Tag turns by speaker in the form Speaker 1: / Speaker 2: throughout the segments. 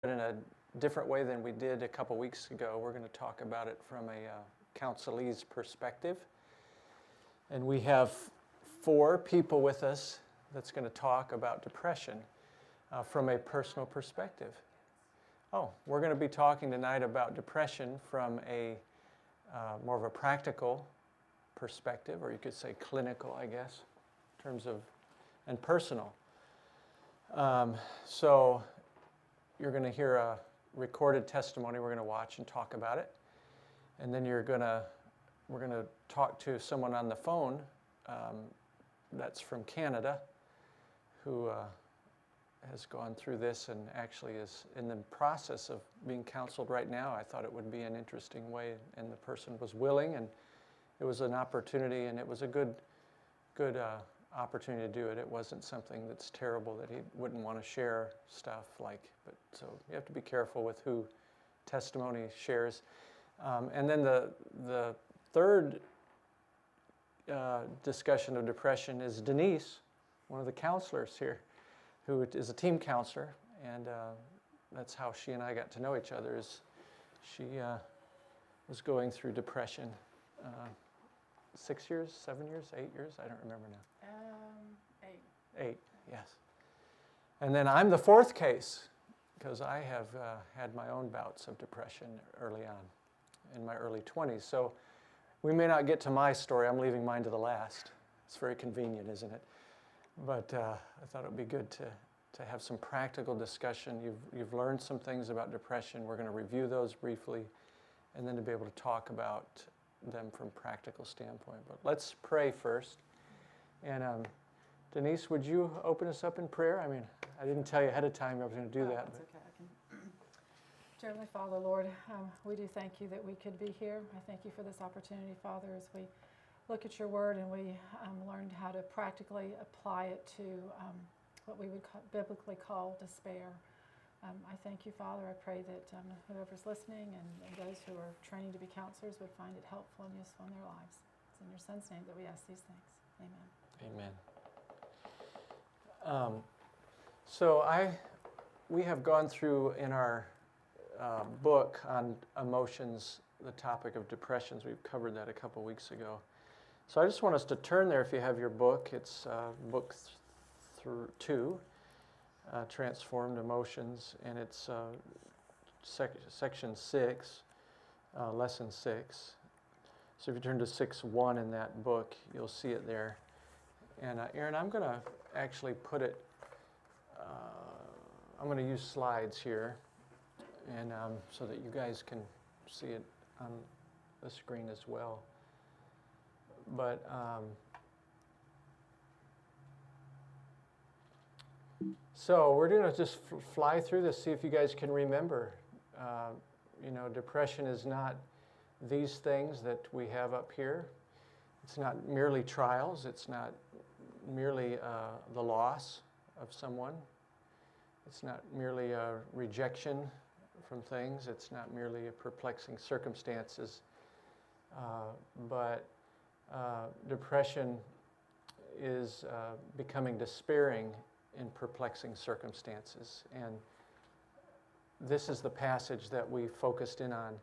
Speaker 1: in a different way than we did a couple weeks ago. We're going to talk about it from a counselee's perspective. And we have 4 people with us that's going to talk about depression from a personal perspective. Oh, we're going to be talking tonight about depression from a more of a practical perspective, or you could say clinical, I guess, in terms of, and personal. So you're going to hear a recorded testimony. We're going to watch and talk about it. And then we're going to talk to someone on the phone that's from Canada who has gone through this and actually is in the process of being counseled right now. I thought it would be an interesting way, and the person was willing, and it was an opportunity, and it was a good opportunity to do it. It wasn't something that's terrible that he wouldn't want to share stuff like, but so you have to be careful with who testimony shares. And then the third discussion of depression is Denise, one of the counselors here, who is a team counselor, and that's how she and I got to know each other. Is she was going through depression 6 years, 7 years, 8 years? I don't remember now.
Speaker 2: 8.
Speaker 1: 8, yes. And then I'm the 4th case, because I have had my own bouts of depression early on, in my early 20s. So we may not get to my story. I'm leaving mine to the last. It's very convenient, isn't it? But I thought it would be good to have some practical discussion. You've learned some things about depression. We're going to review those briefly, and then to be able to talk about them from a practical standpoint. But let's pray first. And Denise, would you open us up in prayer? I mean, I didn't tell you ahead of time I was going to do that.
Speaker 2: That's okay. I can. Dear Heavenly Father, Lord, we do thank you that we could be here. I thank you for this opportunity, Father, as we look at your word and we learned how to practically apply it to what we would biblically call despair. I thank you, Father. I pray that whoever's listening and those who are training to be counselors would find it helpful and useful in their lives. It's in your Son's name that we ask these things. Amen.
Speaker 1: Amen. So we have gone through in our book on emotions, the topic of depressions. We've covered that a couple weeks ago. So I just want us to turn there if you have your book. It's book 2, Transformed Emotions, and it's section 6, lesson 6. So if you turn to 6:1 in that book, you'll see it there. And Aaron, I'm going to actually put it, I'm going to use slides here, and so that you guys can see it on the screen as well. But so we're going to just fly through this, see if you guys can remember. Depression is not these things that we have up here. It's not merely trials. It's not merely the loss of someone. It's not merely a rejection from things. It's not merely a perplexing circumstances. But depression is becoming despairing in perplexing circumstances. And this is the passage that we focused in on.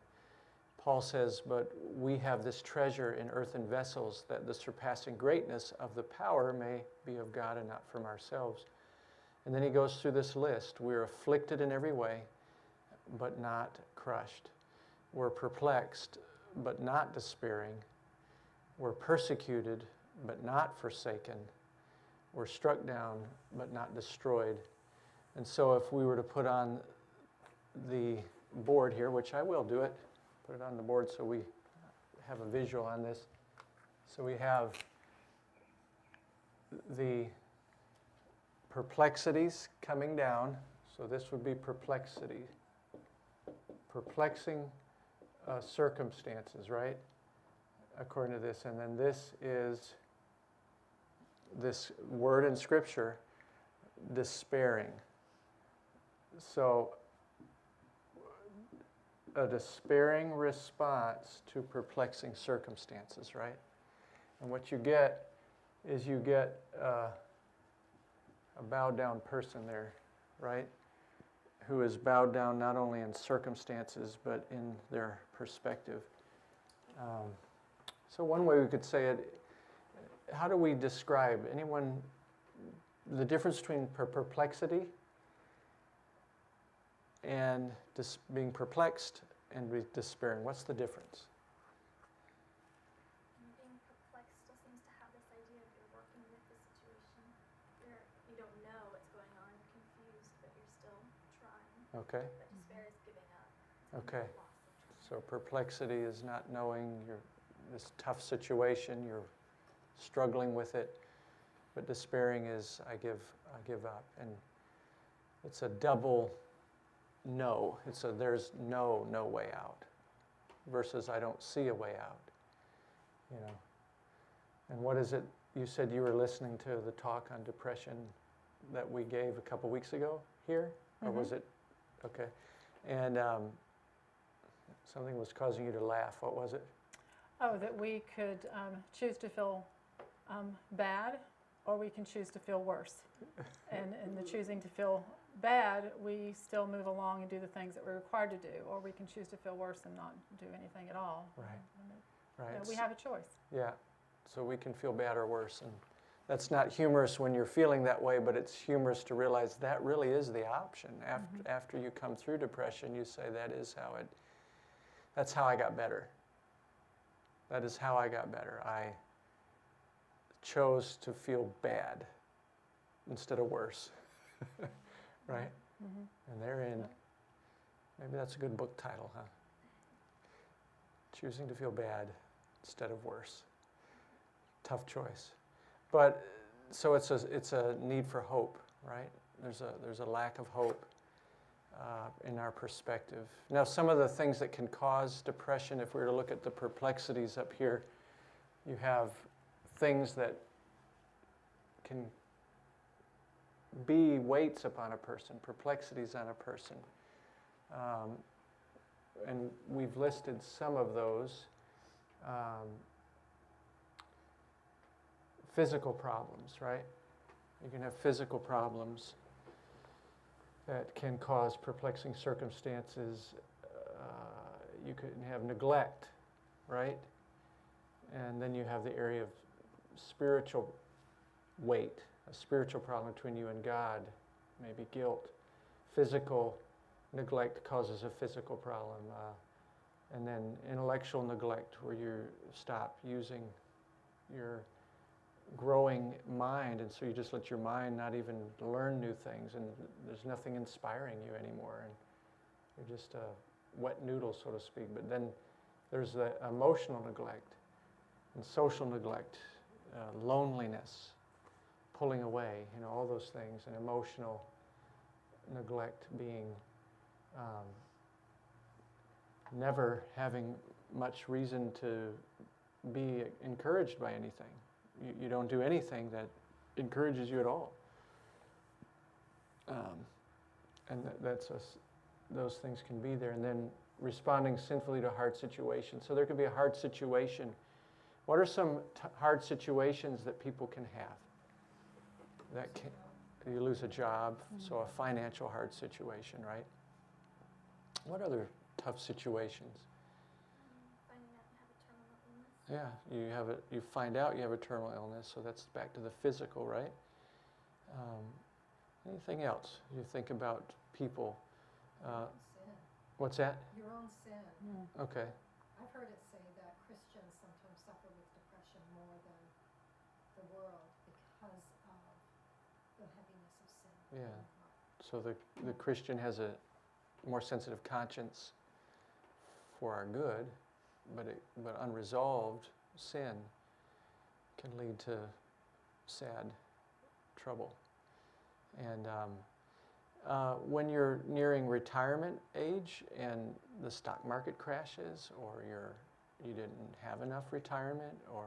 Speaker 1: Paul says, but we have this treasure in earthen vessels, that the surpassing greatness of the power may be of God and not from ourselves. And then he goes through this list. We're afflicted in every way, but not crushed. We're perplexed, but not despairing. We're persecuted, but not forsaken. We're struck down, but not destroyed. And so if we were to put on the board here, which I will do it, put it on the board so we have a visual on this. So we have the perplexities coming down. So this would be perplexity. Perplexing circumstances, right? According to this. And then this is this word in Scripture, despairing. So a despairing response to perplexing circumstances, right? And what you get is you get a bowed down person there, right? who is bowed down not only in circumstances but in their perspective. So one way we could say it, how do we describe, anyone, the difference between perplexity and being perplexed and despairing? What's the difference?
Speaker 3: Being perplexed still seems to have this idea of you're working with the situation. You don't know what's going on, you're confused, but you're still trying.
Speaker 1: Okay.
Speaker 3: But despair is giving up.
Speaker 1: Okay. So perplexity is not knowing this tough situation, you're struggling with it, but despairing is I give up. And it's a double no. There's no way out versus I don't see a way out. You know. And what is it? You said you were listening to the talk on depression that we gave a couple weeks ago here, or was it? Okay. And something was causing you to laugh. What was it?
Speaker 2: Oh, that we could choose to feel bad, or we can choose to feel worse. And in the choosing to feel bad, we still move along and do the things that we're required to do, or we can choose to feel worse and not do anything at all.
Speaker 1: Right.
Speaker 2: We have a choice.
Speaker 1: Yeah. So we can feel bad or worse, and that's not humorous when you're feeling that way, but it's humorous to realize that really is the option. After you come through depression, you say that's how I got better. That is how I got better. I chose to feel bad instead of worse. Right? And therein, maybe that's a good book title, huh? Choosing to feel bad instead of worse. Tough choice. But so it's a need for hope, right? There's a lack of hope in our perspective. Now, some of the things that can cause depression, if we were to look at the perplexities up here, you have things that can be weights upon a person, perplexities on a person. And we've listed some of those. Physical problems, right? You can have physical problems that can cause perplexing circumstances. You can have neglect, right? And then you have the area of spiritual weight, a spiritual problem between you and God, maybe guilt. Physical neglect causes a physical problem. And then intellectual neglect, where you stop using your growing mind, and so you just let your mind not even learn new things, and there's nothing inspiring you anymore, and you're just a wet noodle, so to speak. But then there's the emotional neglect and social neglect, loneliness, pulling away, all those things, and emotional neglect being never having much reason to be encouraged by anything. You don't do anything that encourages you at all. And those things can be there. And then responding sinfully to hard situations. So there could be a hard situation. What are some hard situations that people can have? You lose a job, so a financial hard situation, right? What other tough situations? Yeah, you find out you have a terminal illness, so that's back to the physical, right? Anything else you think about people?
Speaker 4: Your own sin.
Speaker 1: What's that?
Speaker 4: Your own sin.
Speaker 1: Okay.
Speaker 4: I've heard it say that Christians sometimes suffer with depression more than the world because of the heaviness of sin.
Speaker 1: Yeah. So the Christian has a more sensitive conscience for our good, but unresolved sin can lead to sad trouble. And when you're nearing retirement age and the stock market crashes, or you didn't have enough retirement, or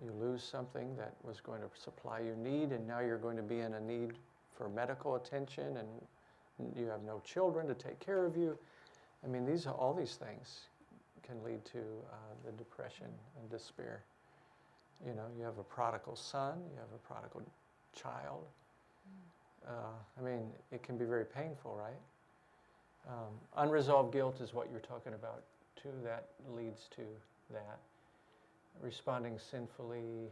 Speaker 1: you lose something that was going to supply your need, and now you're going to be in a need for medical attention, and you have no children to take care of you. I mean, all these things can lead to the depression and despair. You have a prodigal son, you have a prodigal child. I mean, it can be very painful, right? Unresolved guilt is what you're talking about too. That leads to that. Responding sinfully.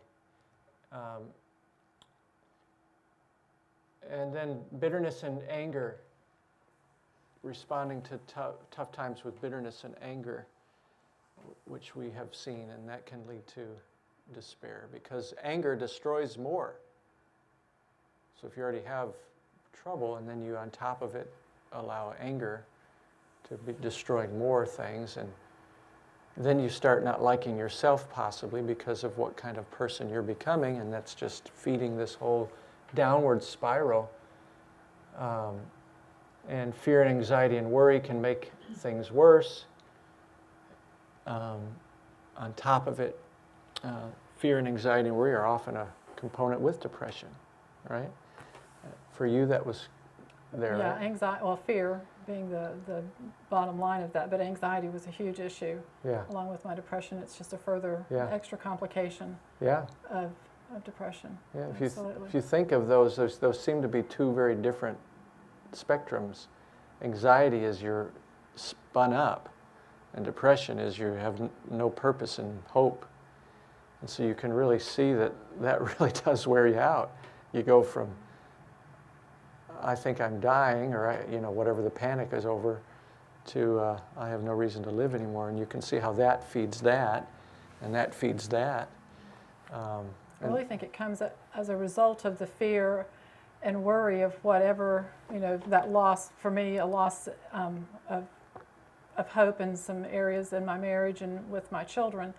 Speaker 1: And then bitterness and anger. Responding to tough times with bitterness and anger, which we have seen, and that can lead to despair because anger destroys more. So if you already have trouble and then you on top of it allow anger to be destroying more things, and then you start not liking yourself possibly because of what kind of person you're becoming, and that's just feeding this whole downward spiral. And fear and anxiety and worry can make things worse. On top of it, fear and anxiety and worry are often a component with depression, right? For you, that was there.
Speaker 2: Yeah,
Speaker 1: right?
Speaker 2: anxiety. Well, fear being the bottom line of that, but anxiety was a huge issue.
Speaker 1: Yeah.
Speaker 2: Along with my depression, it's just a further extra complication
Speaker 1: Yeah.
Speaker 2: of depression.
Speaker 1: Yeah.
Speaker 2: Absolutely.
Speaker 1: If you think of those seem to be two very different spectrums. Anxiety is you're spun up, and depression is you have no purpose and hope. And so you can really see that really does wear you out. You go from, I think I'm dying, or whatever the panic is over, to I have no reason to live anymore. And you can see how that feeds that, and that feeds that.
Speaker 2: I really think it comes as a result of the fear and worry of whatever, that loss, for me, a loss of hope in some areas in my marriage and with my children.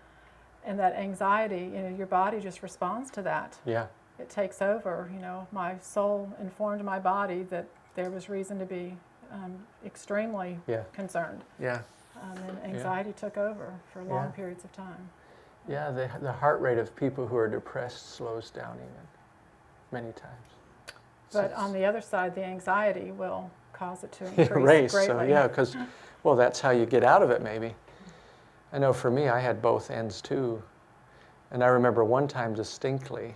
Speaker 2: And that anxiety, your body just responds to that.
Speaker 1: Yeah.
Speaker 2: It takes over. My soul informed my body that there was reason to be extremely concerned.
Speaker 1: Yeah.
Speaker 2: And anxiety took over for long periods of time.
Speaker 1: Yeah, the heart rate of people who are depressed slows down even, many times.
Speaker 2: But on the other side, the anxiety will cause it to increase
Speaker 1: Race,
Speaker 2: greatly.
Speaker 1: so yeah, because, well, that's how you get out of it maybe. I know for me, I had both ends too. And I remember one time distinctly,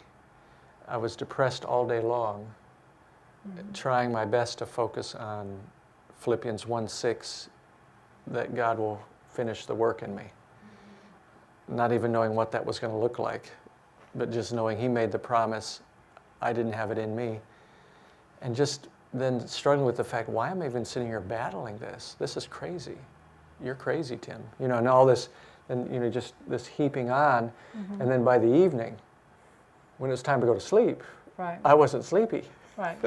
Speaker 1: I was depressed all day long, trying my best to focus on Philippians 1:6, that God will finish the work in me. Not even knowing what that was going to look like, but just knowing He made the promise, I didn't have it in me. And just then struggling with the fact, why am I even sitting here battling this? This is crazy. You're crazy, Tim. And all this, and just this heaping on. And then by the evening, when it was time to go to sleep, I wasn't sleepy.
Speaker 2: Right.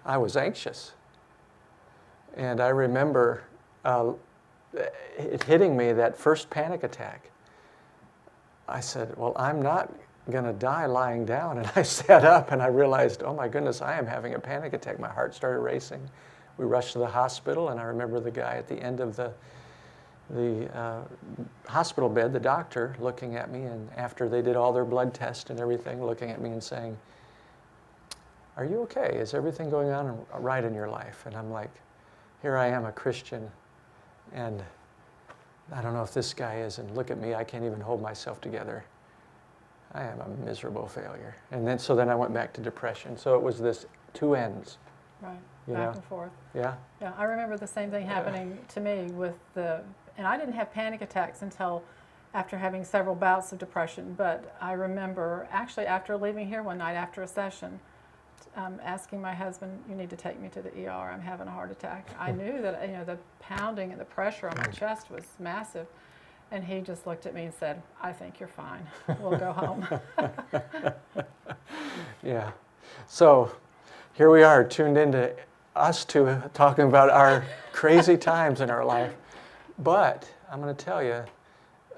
Speaker 1: I was anxious. And I remember it hitting me, that first panic attack. I said, well, I'm not going to die lying down. And I sat up and I realized, oh my goodness, I am having a panic attack. My heart started racing. We rushed to the hospital, and I remember the guy at the end of the hospital bed, the doctor, looking at me, and after they did all their blood tests and everything, looking at me and saying, are you okay? Is everything going on right in your life? And I'm like, here I am, a Christian, and I don't know if this guy is, and look at me, I can't even hold myself together. I am a miserable failure. And then I went back to depression. So it was this two ends.
Speaker 2: Right, back and forth.
Speaker 1: Yeah.
Speaker 2: Yeah, I remember the same thing happening to me and I didn't have panic attacks until after having several bouts of depression, but I remember actually after leaving here one night after a session, asking my husband, you need to take me to the ER, I'm having a heart attack. I knew that the pounding and the pressure on my chest was massive, and he just looked at me and said, I think you're fine, we'll go home.
Speaker 1: Yeah, so here we are, tuned into us two talking about our crazy times in our life, but I'm going to tell you,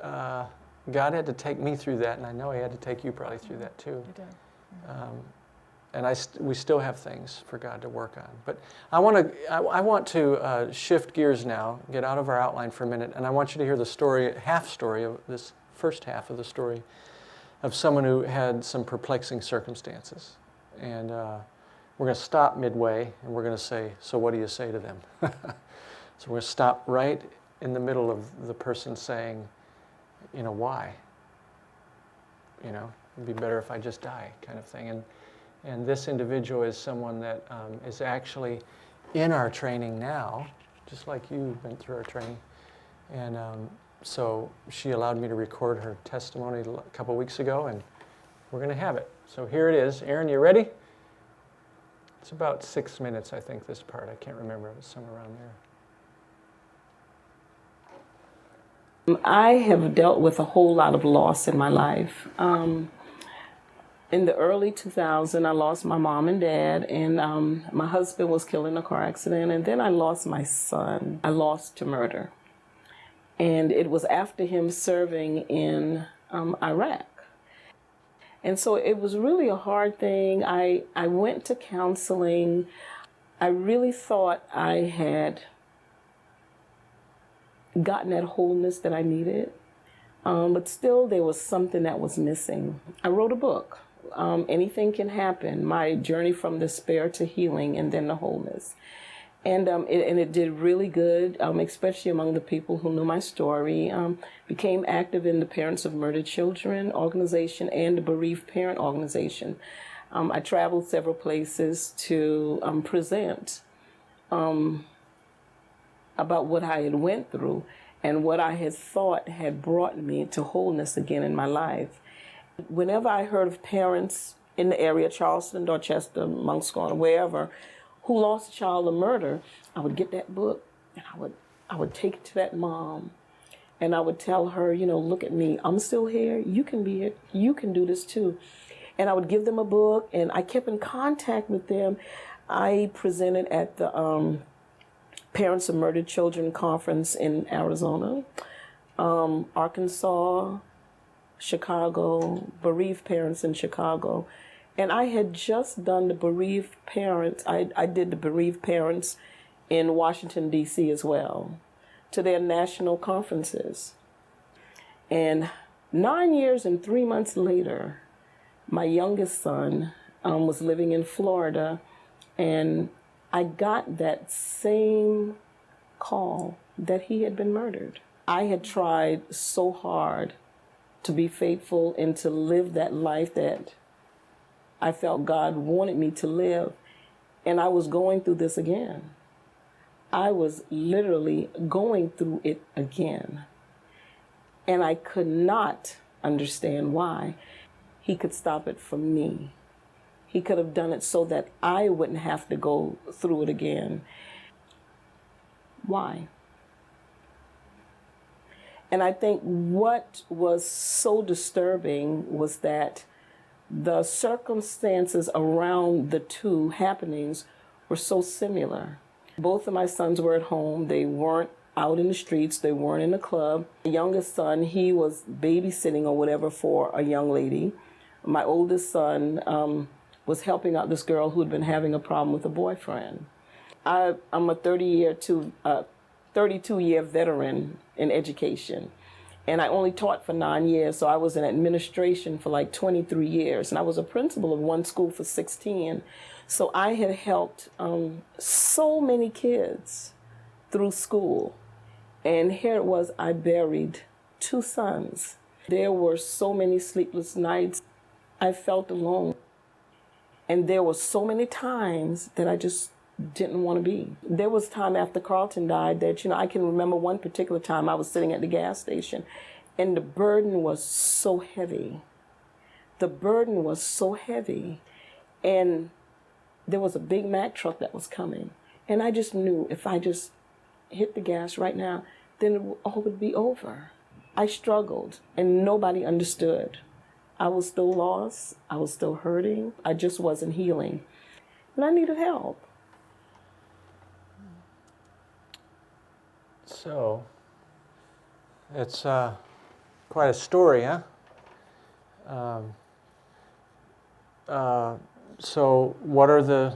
Speaker 1: God had to take me through that, and I know He had to take you probably through that too.
Speaker 2: He did.
Speaker 1: And we still have things for God to work on. But I want to shift gears now, get out of our outline for a minute, and I want you to hear the half story of this first half of the story of someone who had some perplexing circumstances. And we're going to stop midway, and we're going to say, so what do you say to them? So we're going to stop right in the middle of the person saying, why? It'd be better if I just die, kind of thing. And this individual is someone that is actually in our training now just like you went through our training. And so she allowed me to record her testimony a couple weeks ago, and we're going to have it. So here it is. Aaron, you ready? It's about 6 minutes, I think, this part. I can't remember. It was somewhere around there.
Speaker 5: I have dealt with a whole lot of loss in my life. In the early 2000s, I lost my mom and dad, and my husband was killed in a car accident, and then I lost my son. I lost to murder. And it was after him serving in Iraq. And so it was really a hard thing. I went to counseling. I really thought I had gotten that wholeness that I needed, but still there was something that was missing. I wrote a book, Anything Can Happen, My Journey from Despair to Healing and then to Wholeness. And it did really good, especially among the people who knew my story. Became active in the Parents of Murdered Children organization and the Bereaved Parent organization. I traveled several places to present about what I had went through and what I had thought had brought me to wholeness again in my life. Whenever I heard of parents in the area, Charleston, Dorchester, Monk's Corner, wherever, who lost a child to murder, I would get that book and I would take it to that mom and I would tell her, you know, look at me, I'm still here, you can be it, you can do this too. And I would give them a book, and I kept in contact with them. I presented at the Parents of Murdered Children conference in Arizona, Arkansas, Chicago, bereaved parents in Chicago. And I had just done the bereaved parents, I did the bereaved parents in Washington, D.C. as well, to their national conferences. And 9 years and 3 months later, my youngest son was living in Florida, and I got that same call that he had been murdered. I had tried so hard to be faithful and to live that life that I felt God wanted me to live, and I was going through this again. I was literally going through it again, and I could not understand why. He could stop it from me. He could have done it so that I wouldn't have to go through it again. Why? And I think what was so disturbing was that the circumstances around the two happenings were so similar. Both of my sons were at home. They weren't out in the streets. They weren't in a club. The youngest son, he was babysitting or whatever for a young lady. My oldest son was helping out this girl who had been having a problem with a boyfriend. I'm a 32-year veteran in education. And I only taught for 9 years, so I was in administration for like 23 years. And I was a principal of one school for 16. So I had helped so many kids through school. And here it was, I buried 2 sons. There were so many sleepless nights. I felt alone. And there were so many times that I just didn't want to be. There was time after Carlton died that, you know, I can remember one particular time I was sitting at the gas station and the burden was so heavy. The burden was so heavy. And there was a Big Mac truck that was coming. And I just knew if I just hit the gas right now, then it all would be over. I struggled and nobody understood. I was still lost. I was still hurting. I just wasn't healing. And I needed help.
Speaker 1: So, it's quite a story, huh? So what are the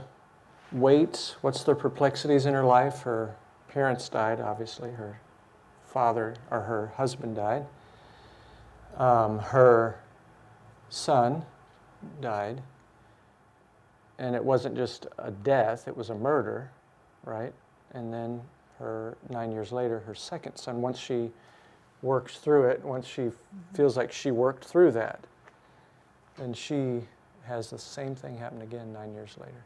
Speaker 1: weights? What's the perplexities in her life? Her parents died, obviously. Her father, or her husband died. Her son died. And it wasn't just a death, it was a murder, right? And then her, 9 years later, her second son, once she works through it, once she feels like she worked through that, then she has the same thing happen again 9 years later.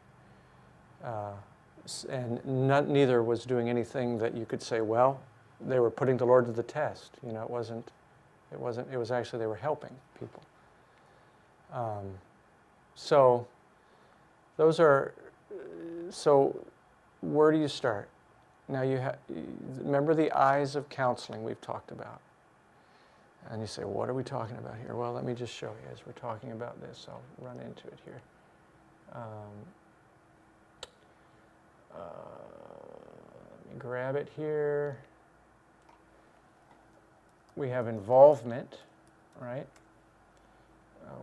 Speaker 1: And neither was doing anything that you could say, well, they were putting the Lord to the test. You know, it was actually they were helping people. So where do you start? Now remember the eyes of counseling we've talked about. And you say, well, what are we talking about here? Well, let me just show you as we're talking about this. I'll run into it here. Let me grab it here. We have involvement, right?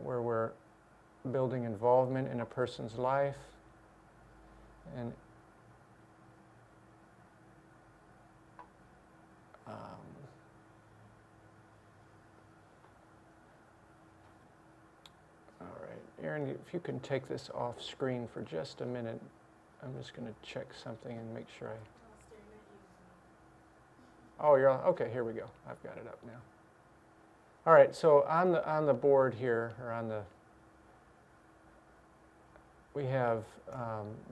Speaker 1: Where we're building involvement in a person's life. And all right, Aaron, if you can take this off screen for just a minute, I'm just going to check something and make sure Oh, you're on. Okay, here we go. I've got it up now. All right, so on the board here, or we have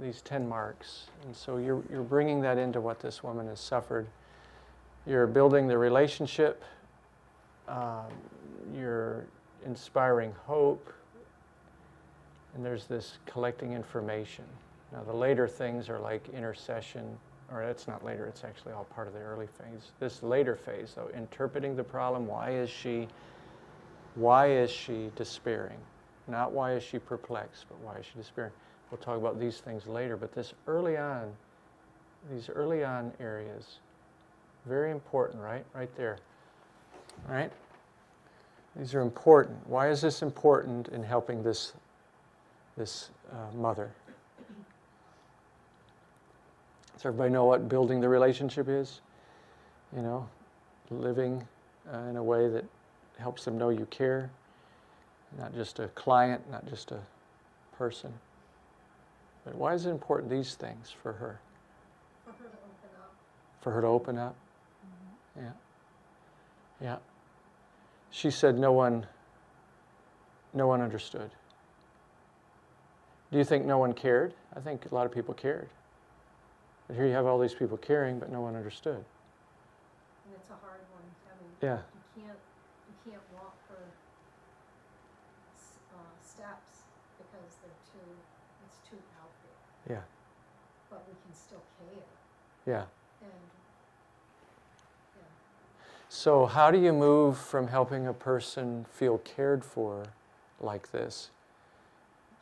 Speaker 1: these 10 marks, and so you're bringing that into what this woman has suffered. You're building the relationship. You're inspiring hope, and there's this collecting information. Now, the later things are like intercession, or it's not later, it's actually all part of the early phase. This later phase, though, interpreting the problem, why is she despairing? Not why is she perplexed, but why is she despairing? We'll talk about these things later, but these early on areas, very important, right? Right there, all right? These are important. Why is this important in helping this mother? Does everybody know what building the relationship is? You know, living in a way that helps them know you care. Not just a client, not just a person. But why is it important, these things, for her?
Speaker 4: For her to open up.
Speaker 1: For her to open up?
Speaker 2: Mm-hmm.
Speaker 1: Yeah. Yeah. She said no one understood. Do you think no one cared? I think a lot of people cared. But here you have all these people caring, but no one understood.
Speaker 4: And it's a hard one. I mean,
Speaker 1: Yeah.
Speaker 4: you can't walk her steps because it's too out there.
Speaker 1: Yeah.
Speaker 4: But we can still care.
Speaker 1: Yeah.
Speaker 4: And
Speaker 1: So how do you move from helping a person feel cared for like this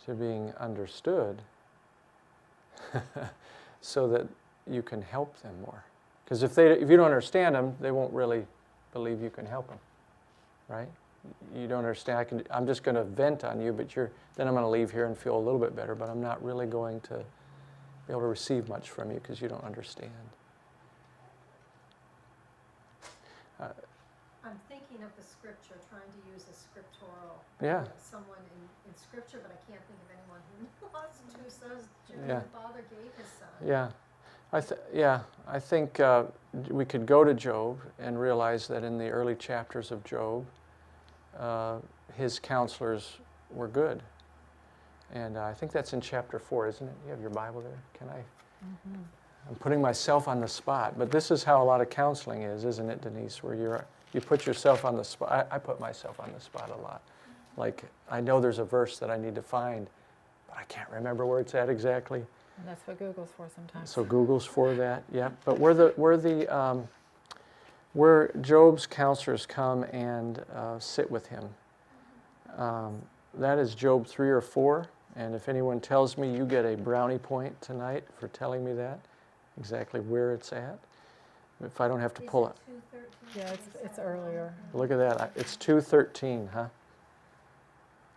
Speaker 1: to being understood so that you can help them more? Because if you don't understand them, they won't really believe you can help them, right? You don't understand. I'm just going to vent on you, but then I'm going to leave here and feel a little bit better, but I'm not really going to be able to receive much from you because you don't understand.
Speaker 4: I'm thinking of the scripture, trying to use a scriptural,
Speaker 1: Yeah.
Speaker 4: Someone in scripture, but I can't think of anyone who says,
Speaker 1: Yeah.
Speaker 4: the Father gave his son.
Speaker 1: Yeah. I think we could go to Job and realize that in the early chapters of Job, his counselors were good. And I think that's in chapter 4, isn't it? You have your Bible there? Can I?
Speaker 2: Mm-hmm.
Speaker 1: I'm putting myself on the spot, but this is how a lot of counseling is, isn't it, Denise? Where you put yourself on the spot. I put myself on the spot a lot. Like, I know there's a verse that I need to find, but I can't remember where it's at exactly.
Speaker 2: And that's what Google's for sometimes.
Speaker 1: So Google's for that, yeah. But where Job's counselors come and sit with him, that is Job 3 or 4. And if anyone tells me, you get a brownie point tonight for telling me that, exactly where it's at. If I don't have to pull it.
Speaker 2: Yeah, it's earlier.
Speaker 1: Look at that. It's 2:13, huh?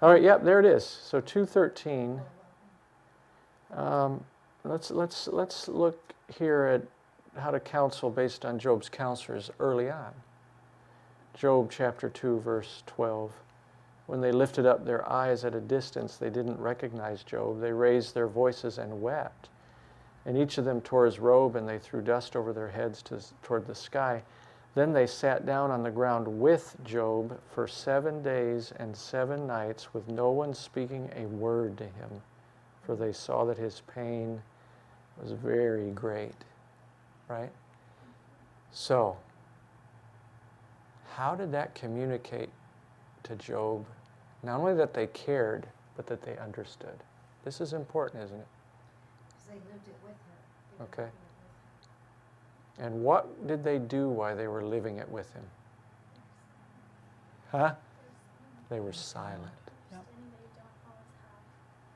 Speaker 1: All right, yep, there it is. So 2:13. Let's look here at how to counsel based on Job's counselors early on. Job chapter 2, verse 12. When they lifted up their eyes at a distance, they didn't recognize Job. They raised their voices and wept. And each of them tore his robe, and they threw dust over their heads toward the sky. Then they sat down on the ground with Job for 7 days and 7 nights, with no one speaking a word to him, for they saw that his pain was very great, right? So, how did that communicate to Job? Not only that they cared, but that they understood. This is important, isn't it?
Speaker 4: Because they lived it with her. They were
Speaker 1: Okay.
Speaker 4: living it with her.
Speaker 1: And what did they do while they were living it with him? Huh? They were silent.
Speaker 3: Understanding that you don't always have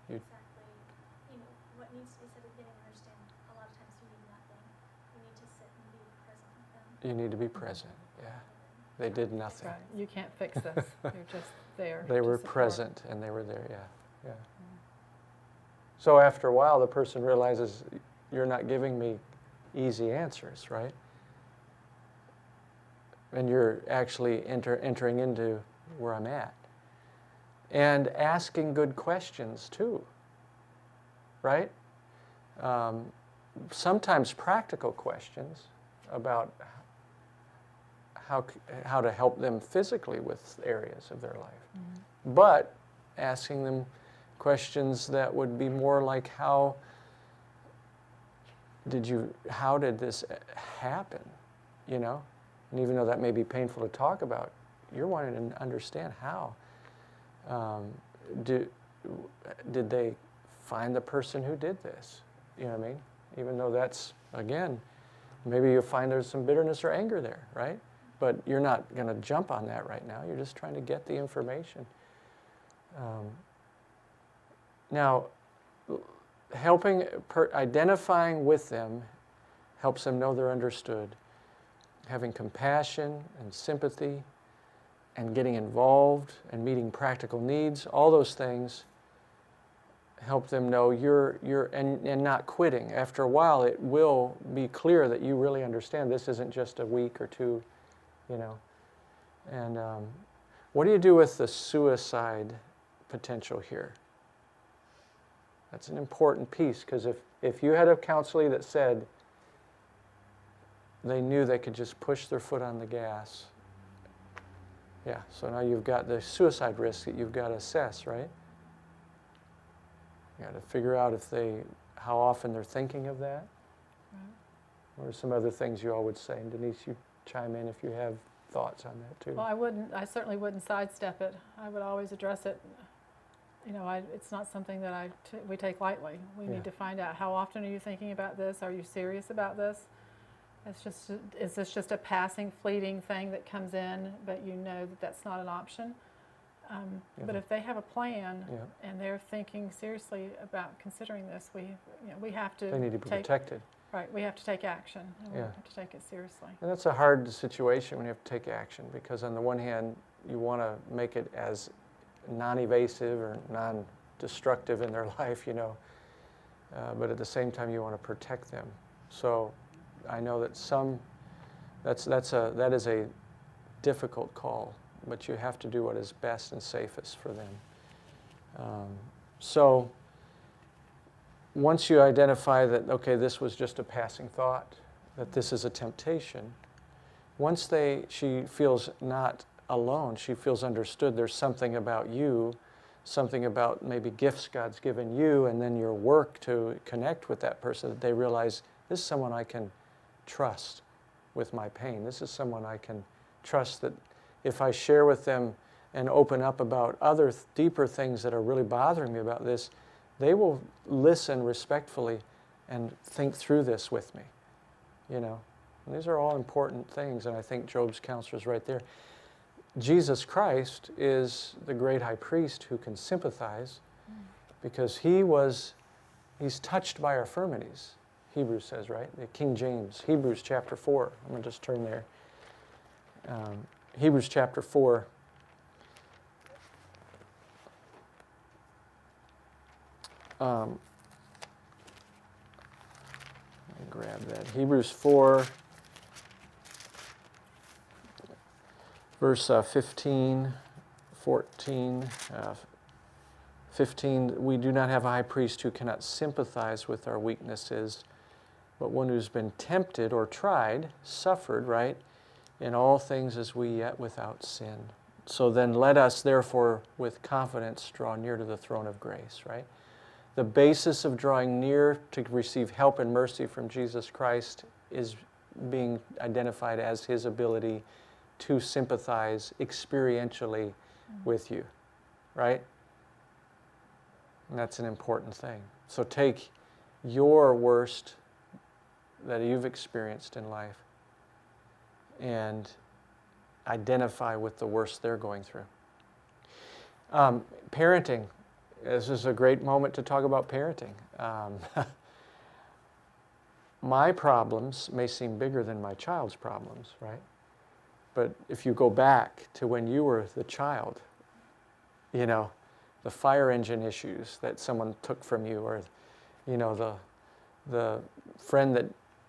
Speaker 1: You-
Speaker 3: exactly, what needs to be said at the beginning. Understand a lot of times you need nothing. You need to sit and be present with them.
Speaker 1: You need to be present. Yeah. They did nothing.
Speaker 2: Right. You can't fix this. You're just there.
Speaker 1: They
Speaker 2: to
Speaker 1: were
Speaker 2: support.
Speaker 1: present and they were there, yeah. So after a while, the person realizes, you're not giving me easy answers, right? And you're actually entering into where I'm at. And asking good questions too, right? Sometimes practical questions about how to help them physically with areas of their life. But asking them questions that would be more like, how did this happen? And even though that may be painful to talk about, you're wanting to understand how. Did they find the person who did this? You know what I mean? Even though that's, again, maybe you'll find there's some bitterness or anger there, right? But you're not going to jump on that right now. You're just trying to get the information. Now, identifying with them helps them know they're understood. Having compassion and sympathy and getting involved and meeting practical needs, all those things help them know and not quitting. After a while, it will be clear that you really understand this isn't just a week or two, And what do you do with the suicide potential here? That's an important piece, because if you had a counselee that said they knew they could just push their foot on the gas, yeah, so now you've got the suicide risk that you've got to assess, right? You got to figure out how often they're thinking of that. Right. Or some other things you all would say. And Denise, you chime in if you have thoughts on that too.
Speaker 2: Well, I certainly wouldn't sidestep it. I would always address it. It's not something that we take lightly. We need to find out, how often are you thinking about this? Are you serious about this? Is this just a passing, fleeting thing that comes in, but you know that that's not an option? But if they have a plan and they're thinking seriously about considering this, we have to.
Speaker 1: They need to be protected.
Speaker 2: Right, we have to take action, and we have to take it seriously.
Speaker 1: And that's a hard situation when you have to take action, because on the one hand, you want to make it as non-evasive or non-destructive in their life, but at the same time, you want to protect them. So I know that that is a difficult call, but you have to do what is best and safest for them. So once you identify that, okay, this was just a passing thought, that this is a temptation, once she feels not alone, she feels understood, there's something about you, something about maybe gifts God's given you, and then your work to connect with that person, that they realize, this is someone I can trust with my pain. This is someone I can trust, that if I share with them and open up about other deeper things that are really bothering me about this, they will listen respectfully and think through this with me. And these are all important things, and I think Job's counselor is right there. Jesus Christ is the great high priest who can sympathize, because he's touched by our infirmities. Hebrews says, right? The King James, Hebrews chapter 4. I'm going to just turn there. Hebrews chapter 4. Let me grab that. Hebrews 4, verse 15, 14, 15. We do not have a high priest who cannot sympathize with our weaknesses, but one who's been tempted or tried, suffered, right, in all things as we yet without sin. So then let us therefore with confidence draw near to the throne of grace, right? the basis of drawing near to receive help and mercy from Jesus Christ is being identified as his ability to sympathize experientially with you, right? And that's an important thing. So take your worst that you've experienced in life and identify with the worst they're going through. Parenting. This is a great moment to talk about parenting. My problems may seem bigger than my child's problems, right? But if you go back to when you were the child, you know, the fire engine issues that someone took from you, or, you know, the friend that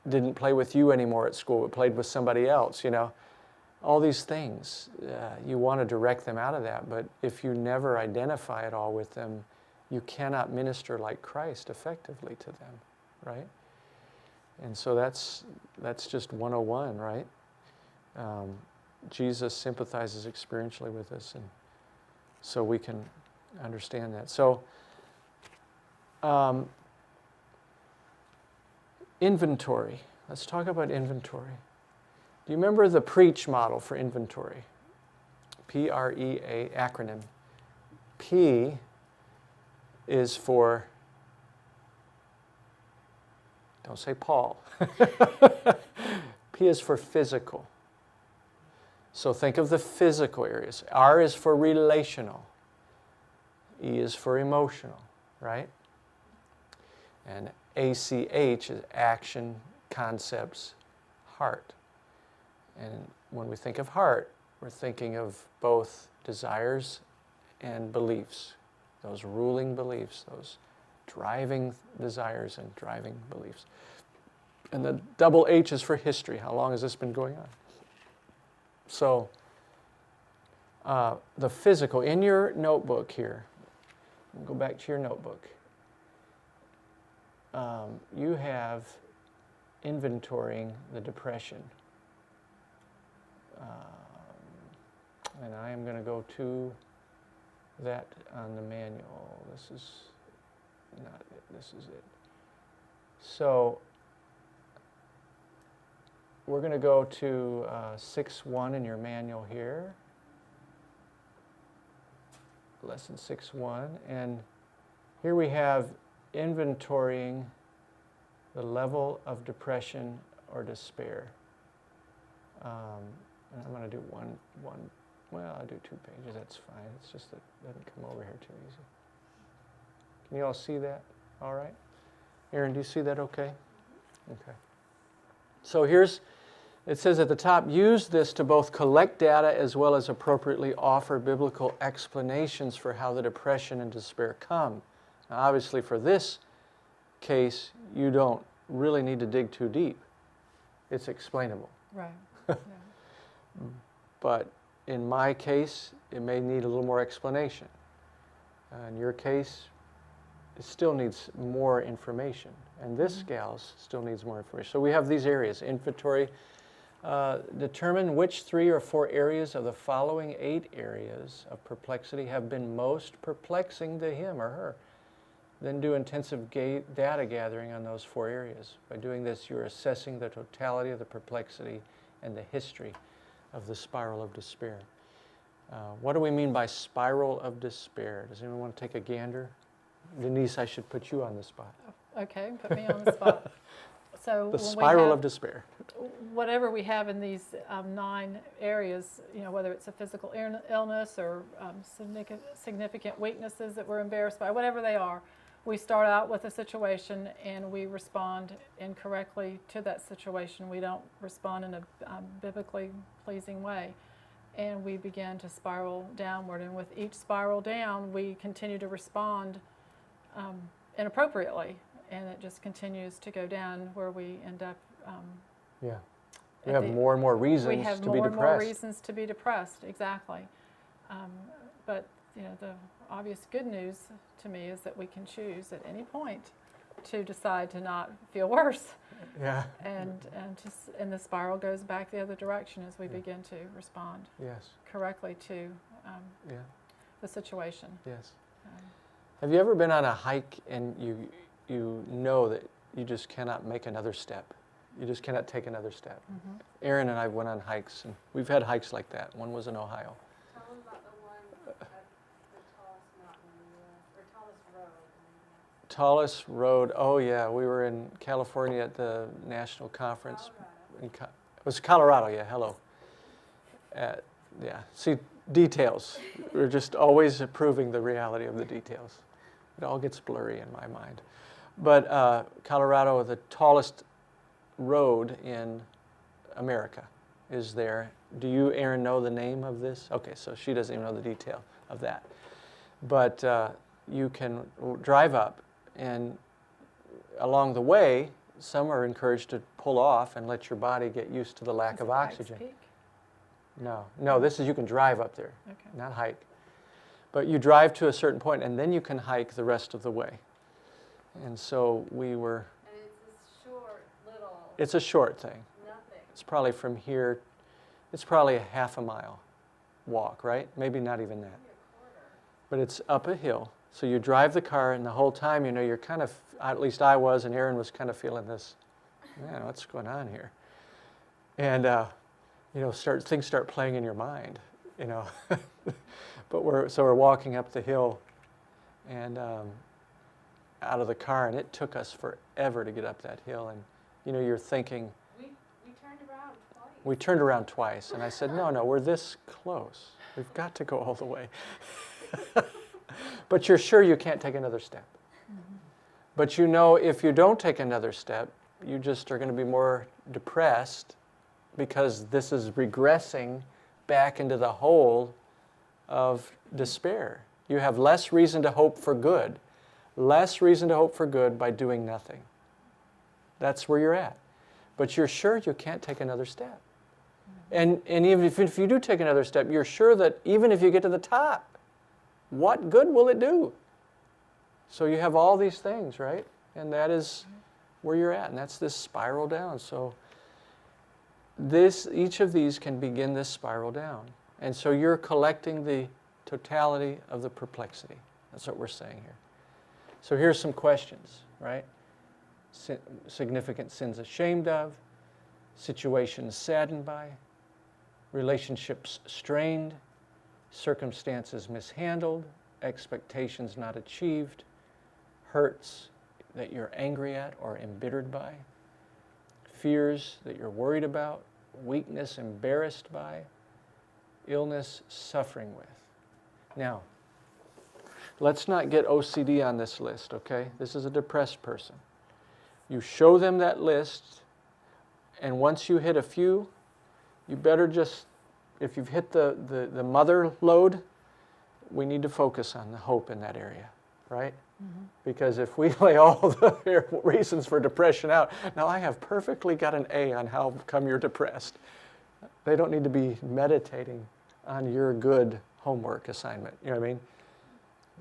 Speaker 1: didn't play with you anymore at school but played with somebody else, you know, all these things, you want to direct them out of that. But if you never identify at all with them, you cannot minister like Christ effectively to them, right? And so that's just 101, right? Jesus sympathizes experientially with us, and so we can understand that. So, inventory. Let's talk about inventory. Do you remember the PREACH model for inventory? P-R-E-A acronym. P is for, don't say Paul. P is for physical. So think of the physical areas. R is for relational. E is for emotional, right? And ACH is action, concepts, heart. And when we think of heart, we're thinking of both desires and beliefs, those ruling beliefs, those driving desires and driving beliefs. And the double H is for history. How long has this been going on? So, the physical, in your notebook here, go back to your notebook. You have inventorying the depression. And I am going to go to that on the manual. This is not it. This is it. So we're going to go to 6.1 in your manual here. Lesson 6.1. And here we have inventorying the level of depression or despair. And I'm going to do one, well, I'll do 2 pages, that's fine. It's just that it doesn't come over here too easy. Can you all see that? All right? Aaron, do you see that okay? Okay. So it says at the top, use this to both collect data as well as appropriately offer biblical explanations for how the depression and despair come. Now, obviously, for this case, you don't really need to dig too deep. It's explainable.
Speaker 2: Right. Yeah.
Speaker 1: But in my case, it may need a little more explanation. In your case, it still needs more information. And this gal's still needs more information. So we have these areas. Inventory. Determine which 3 or 4 areas of the following 8 areas of perplexity have been most perplexing to him or her. Then do intensive data gathering on those 4 areas. By doing this, you're assessing the totality of the perplexity and the history of the spiral of despair. What do we mean by spiral of despair? Does anyone want to take a gander? Denise, I should put you on the spot.
Speaker 2: Okay, put me on the spot. So
Speaker 1: the spiral of despair.
Speaker 2: Whatever we have in these 9 areas, you know, whether it's a physical illness or significant weaknesses that we're embarrassed by, whatever they are, we start out with a situation and we respond incorrectly to that situation. We don't respond in a biblically pleasing way. And we begin to spiral downward. And with each spiral down, we continue to respond inappropriately. And it just continues to go down where we end up.
Speaker 1: Yeah. We have more and more reasons to be depressed.
Speaker 2: We have more and more reasons to be depressed, exactly. But you know, the obvious good news to me is that we can choose at any point to decide to not feel worse.
Speaker 1: Yeah.
Speaker 2: And the spiral goes back the other direction as we begin to respond correctly to the situation.
Speaker 1: Yes. Have you ever been on a hike and you know that you just cannot make another step? You just cannot take another step.
Speaker 2: Mm-hmm.
Speaker 1: Aaron and I went on hikes, and we've had hikes like that. One was in Ohio.
Speaker 6: Tell them about the one at the tallest mountain in the U.S., or tallest road in the U.S.
Speaker 1: Tallest road, oh yeah, we were in California at the national conference.
Speaker 6: Colorado.
Speaker 1: It was Colorado, yeah, hello. Yeah, see, details. We're just always approving the reality of the details. It all gets blurry in my mind. But Colorado, the tallest road in America is there. Do you, Aaron, know the name of this? Okay, so she doesn't even know the detail of that. But you can drive up, and along the way, some are encouraged to pull off and let your body get used to the lack
Speaker 2: Is
Speaker 1: of
Speaker 2: it Pikes
Speaker 1: oxygen.
Speaker 2: Peak?
Speaker 1: No, this is you can drive up there,
Speaker 2: Okay.
Speaker 1: not hike. But you drive to a certain point, and then you can hike the rest of the way. And so we were,
Speaker 6: And it's this short, little,
Speaker 1: it's a short thing.
Speaker 6: nothing.
Speaker 1: It's probably from here, it's probably a half a mile walk, right? Maybe not even that.
Speaker 6: Maybe a quarter.
Speaker 1: But it's up a hill. So you drive the car, and the whole time, you know, you're kind of, at least I was, and Aaron was kind of feeling this, man, what's going on here? And, you know, things start playing in your mind, you know. But we're walking up the hill, and out of the car, and it took us forever to get up that hill. And, you know, you're thinking,
Speaker 6: We turned around twice.
Speaker 1: we turned around twice, and I said, no, we're this close. We've got to go all the way. But you're sure you can't take another step.
Speaker 2: Mm-hmm.
Speaker 1: But you know if you don't take another step, you just are going to be more depressed because this is regressing back into the hole of despair. You have less reason to hope for good. Less reason to hope for good by doing nothing. That's where you're at. But you're sure you can't take another step. And even if you do take another step, you're sure that even if you get to the top, what good will it do? So you have all these things, right? And that is where you're at, and that's this spiral down. So each of these can begin this spiral down. And so you're collecting the totality of the perplexity. That's what we're saying here. So here's some questions, right? Significant sins ashamed of, situations saddened by, relationships strained, circumstances mishandled, expectations not achieved, hurts that you're angry at or embittered by, fears that you're worried about, weakness embarrassed by, illness suffering with. Now, let's not get OCD on this list, okay? This is a depressed person. You show them that list, and once you hit a few, you better just, if you've hit the mother load, we need to focus on the hope in that area, right? Mm-hmm. Because if we lay all the reasons for depression out, now I have perfectly got an A on how come you're depressed. They don't need to be meditating on your good homework assignment, you know what I mean?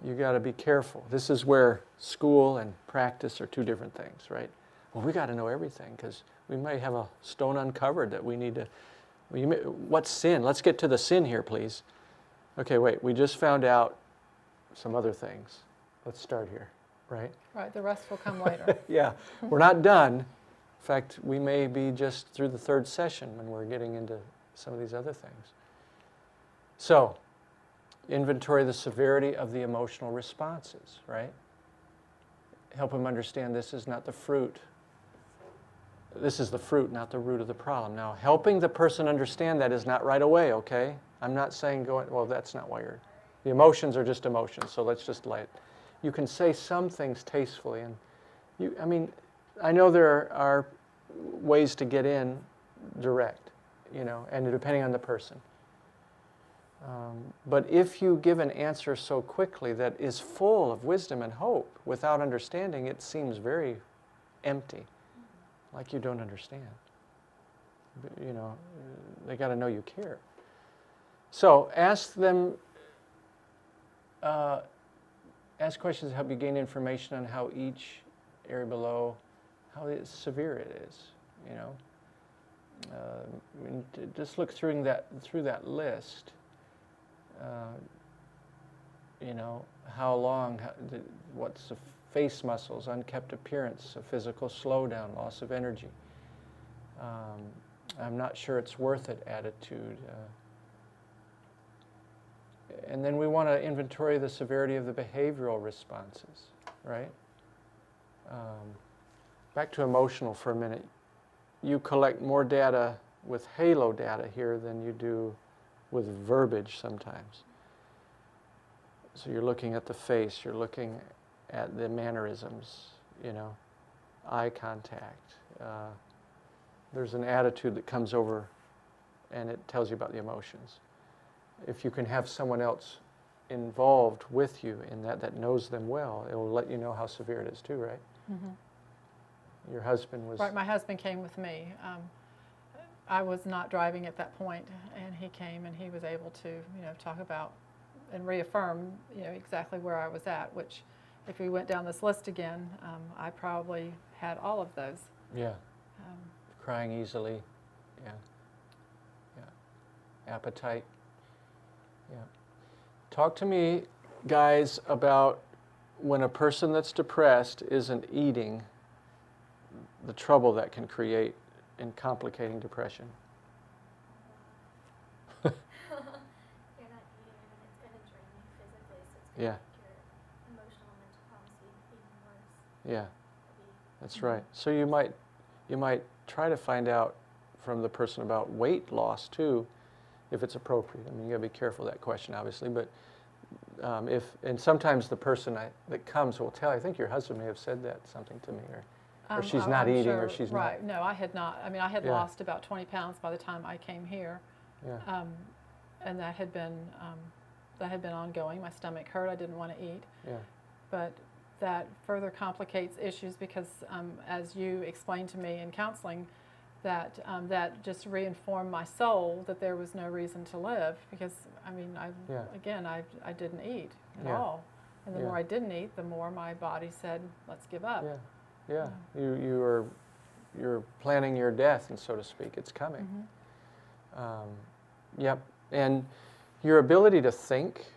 Speaker 1: You got to be careful. This is where school and practice are two different things, right? Well, we got to know everything because we may have a stone uncovered that we need to. What's sin? Let's get to the sin here, please. Okay, wait. We just found out some other things. Let's start here, right?
Speaker 2: Right, the rest will come later.
Speaker 1: Yeah, we're not done. In fact, we may be just through the third session when we're getting into some of these other things. So, inventory the severity of the emotional responses, right? Help them understand this is not the fruit. This is the fruit, not the root of the problem. Now, helping the person understand that is not right away, okay? I'm not saying well, that's not why you're... The emotions are just emotions, so let's just let... You can say some things tastefully, and I know there are ways to get in direct, and depending on the person. But if you give an answer so quickly that is full of wisdom and hope without understanding, it seems very empty, like you don't understand. They got to know you care. So ask them, ask questions to help you gain information on how each area below, how severe it is, just look through that list. how long, what's the face muscles, unkept appearance, a physical slowdown, loss of energy. I'm not sure it's worth it attitude. And then we want to inventory the severity of the behavioral responses, right? Back to emotional for a minute. You collect more data with halo data here than you do with verbiage sometimes. So you're looking at the face, you're looking at the mannerisms, you know, eye contact. There's an attitude that comes over and it tells you about the emotions. If you can have someone else involved with you in that knows them well, it will let you know how severe it is too, right?
Speaker 2: Mm-hmm.
Speaker 1: Your husband was...
Speaker 2: Right, my husband came with me. I was not driving at that point, and he came and he was able to, talk about and reaffirm, exactly where I was at, which if we went down this list again, I probably had all of those.
Speaker 1: Yeah. Crying easily. Yeah. Yeah. Appetite. Yeah. Talk to me, guys, about when a person that's depressed isn't eating, the trouble that can create in complicating depression.
Speaker 3: You're not eating, and it's going to drain you physically, so it's going
Speaker 1: Yeah.
Speaker 3: to make your emotional and mental problems even worse.
Speaker 1: Yeah, that's right. So you might try to find out from the person about weight loss too, if it's appropriate. I mean, you got to be careful of that question, obviously. But and sometimes the person that comes will tell. I think your husband may have said that something to me, or she's not
Speaker 2: I'm
Speaker 1: eating,
Speaker 2: sure,
Speaker 1: or she's
Speaker 2: right. No, I had not. I mean, I had
Speaker 1: Yeah.
Speaker 2: lost about 20 pounds by the time I came here,
Speaker 1: Yeah.
Speaker 2: and that had been ongoing. My stomach hurt. I didn't want to eat.
Speaker 1: Yeah.
Speaker 2: But that further complicates issues because, as you explained to me in counseling, that just reinformed my soul that there was no reason to live because, I mean, I didn't eat at
Speaker 1: Yeah.
Speaker 2: all. And the
Speaker 1: Yeah.
Speaker 2: more I didn't eat, the more my body said, let's give up.
Speaker 1: Yeah. Yeah. You're planning your death, and so to speak. It's coming.
Speaker 2: Mm-hmm.
Speaker 1: Yep. And your ability to think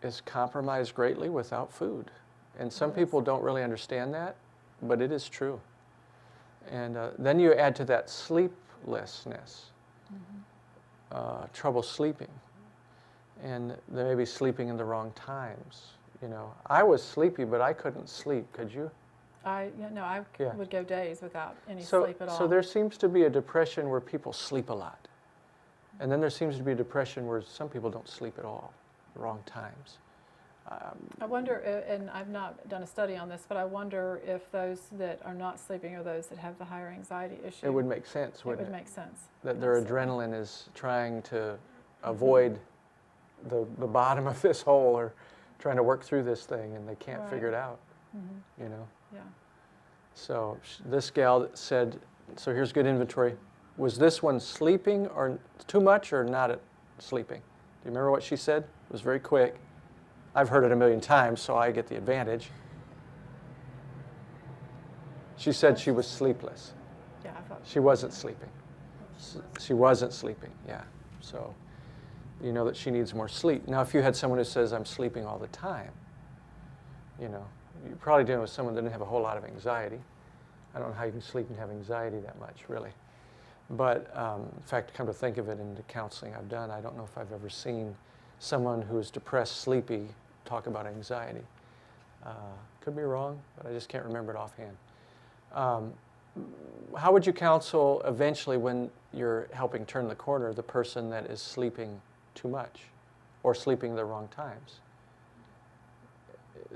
Speaker 1: is compromised greatly without food. And some
Speaker 2: Yes.
Speaker 1: people don't really understand that, but it is true. And then you add to that sleeplessness, trouble sleeping. And they may be sleeping in the wrong times. I was sleepy, but I couldn't sleep. Could you?
Speaker 2: I
Speaker 1: Yeah.
Speaker 2: would go days without any
Speaker 1: So,
Speaker 2: sleep at all.
Speaker 1: so there seems to be a depression where people sleep a lot. And then there seems to be a depression where some people don't sleep at all, wrong times.
Speaker 2: I wonder, and I've not done a study on this, but I wonder if those that are not sleeping are those that have the higher anxiety issue.
Speaker 1: It would make sense, wouldn't it?
Speaker 2: It would make sense.
Speaker 1: That their adrenaline is trying to avoid the bottom of this hole, or trying to work through this thing, and they can't
Speaker 2: Right.
Speaker 1: figure it out,
Speaker 2: Mm-hmm. Yeah.
Speaker 1: So this gal said, so here's good inventory. Was this one sleeping or too much or not sleeping? Do you remember what she said? It was very quick. I've heard it a million times, so I get the advantage. She said she was sleepless.
Speaker 2: Yeah, I thought.
Speaker 1: She wasn't sleeping. She wasn't sleeping, yeah. So you know that she needs more sleep. Now, if you had someone who says, I'm sleeping all the time, you're probably dealing with someone that didn't have a whole lot of anxiety. I don't know how you can sleep and have anxiety that much, really. But in fact, come to think of it, in the counseling I've done, I don't know if I've ever seen someone who is depressed, sleepy, talk about anxiety. Could be wrong, but I just can't remember it offhand. How would you counsel eventually, when you're helping turn the corner, the person that is sleeping too much or sleeping the wrong times?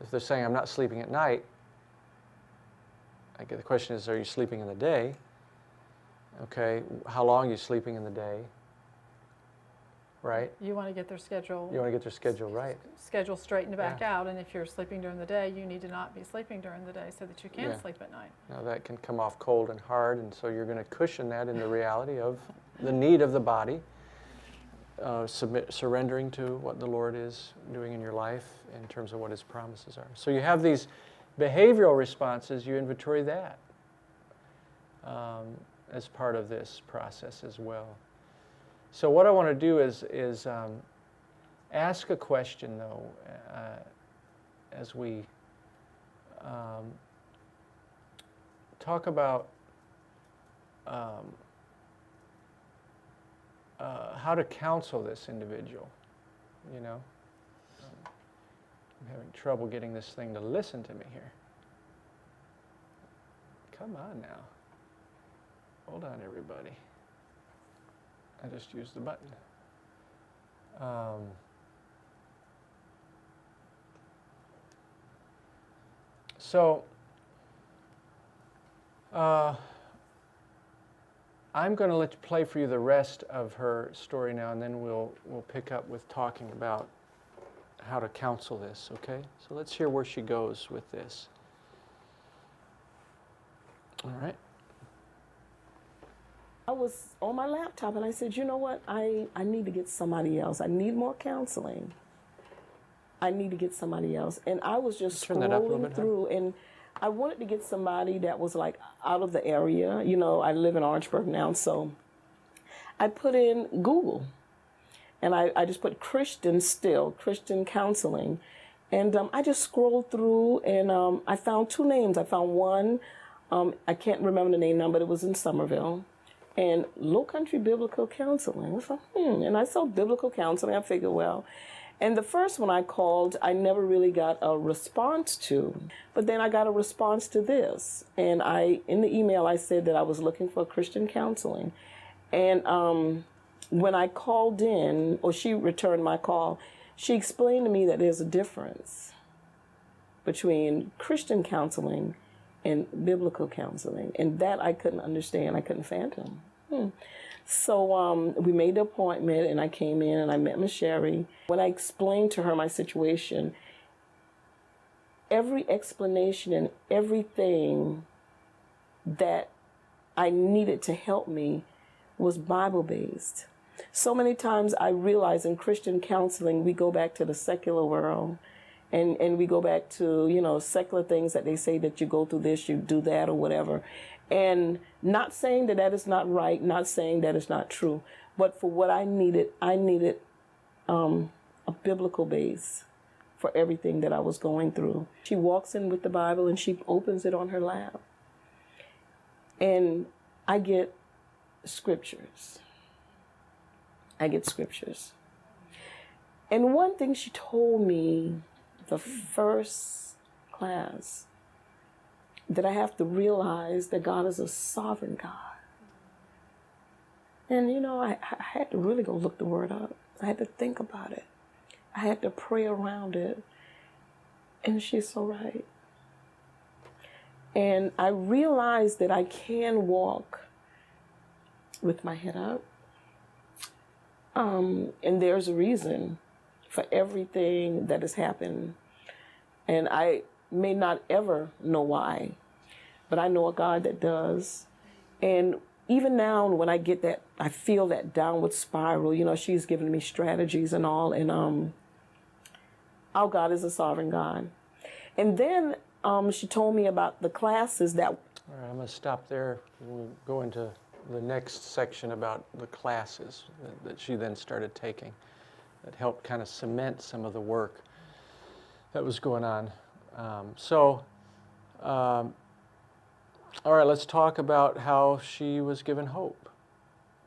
Speaker 1: If they're saying, I'm not sleeping at night, the question is, are you sleeping in the day? Okay, how long are you sleeping in the day? Right?
Speaker 2: You want to get their schedule.
Speaker 1: You want to get their schedule right.
Speaker 2: Schedule straightened back out, and if you're sleeping during the day, you need to not be sleeping during the day so that you can sleep at night.
Speaker 1: Now that can come off cold and hard, and so you're going to cushion that in the reality of the need of the body, surrendering to what the Lord is doing in your life in terms of what His promises are. So you have these behavioral responses, you inventory that as part of this process as well. So what I want to do is ask a question, though. as we talk about how to counsel this individual. You know, I'm having trouble getting this thing to listen to me here. Come on now. Hold on, everybody. I just used the button. I'm going to play for you the rest of her story now, and then we'll pick up with talking about how to counsel this, okay? So let's hear where she goes with this. All right.
Speaker 5: I was on my laptop and I said, you know what? I need to get somebody else. I need more counseling. I need to get somebody else. And I was just
Speaker 1: Turn that up a little
Speaker 5: scrolling
Speaker 1: bit,
Speaker 5: through, and I wanted to get somebody that was like out of the area. You know, I live in Orangeburg now, so I put in Google. And I just put Christian counseling. And I just scrolled through, and I found two names. I found one, I can't remember the name now, but it was in Somerville. And Low Country Biblical Counseling. I was like, And I saw biblical counseling. I figured, well. And the first one I called, I never really got a response to. But then I got a response to this. And in the email, I said that I was looking for Christian counseling. And when I called in, or she returned my call, she explained to me that there's a difference between Christian counseling and biblical counseling. And that I couldn't understand. I couldn't fathom. So we made the appointment, and I came in and I met Miss Sherry. When I explained to her my situation, every explanation and everything that I needed to help me was Bible-based. So many times I realize in Christian counseling, we go back to the secular world, and we go back to, you know, secular things that they say that you go through this, you do that, or whatever. And not saying that that is not right, not saying that it's not true, but for what I needed a biblical base for everything that I was going through. She walks in with the Bible and she opens it on her lap. And I get scriptures. And one thing she told me the first class, that I have to realize that God is a sovereign God. And, you know, I had to really go look the word up. I had to think about it. I had to pray around it. And she's so right. And I realized that I can walk with my head up. And there's a reason for everything that has happened. And I may not ever know why, but I know a God that does. And even now, when I get that, I feel that downward spiral, you know, she's given me strategies and all, and our God is a sovereign God. And then she told me about the classes that...
Speaker 1: All right, I'm going to stop there. We'll go into the next section about the classes that she then started taking that helped kind of cement some of the work that was going on. All right, let's talk about how she was given hope,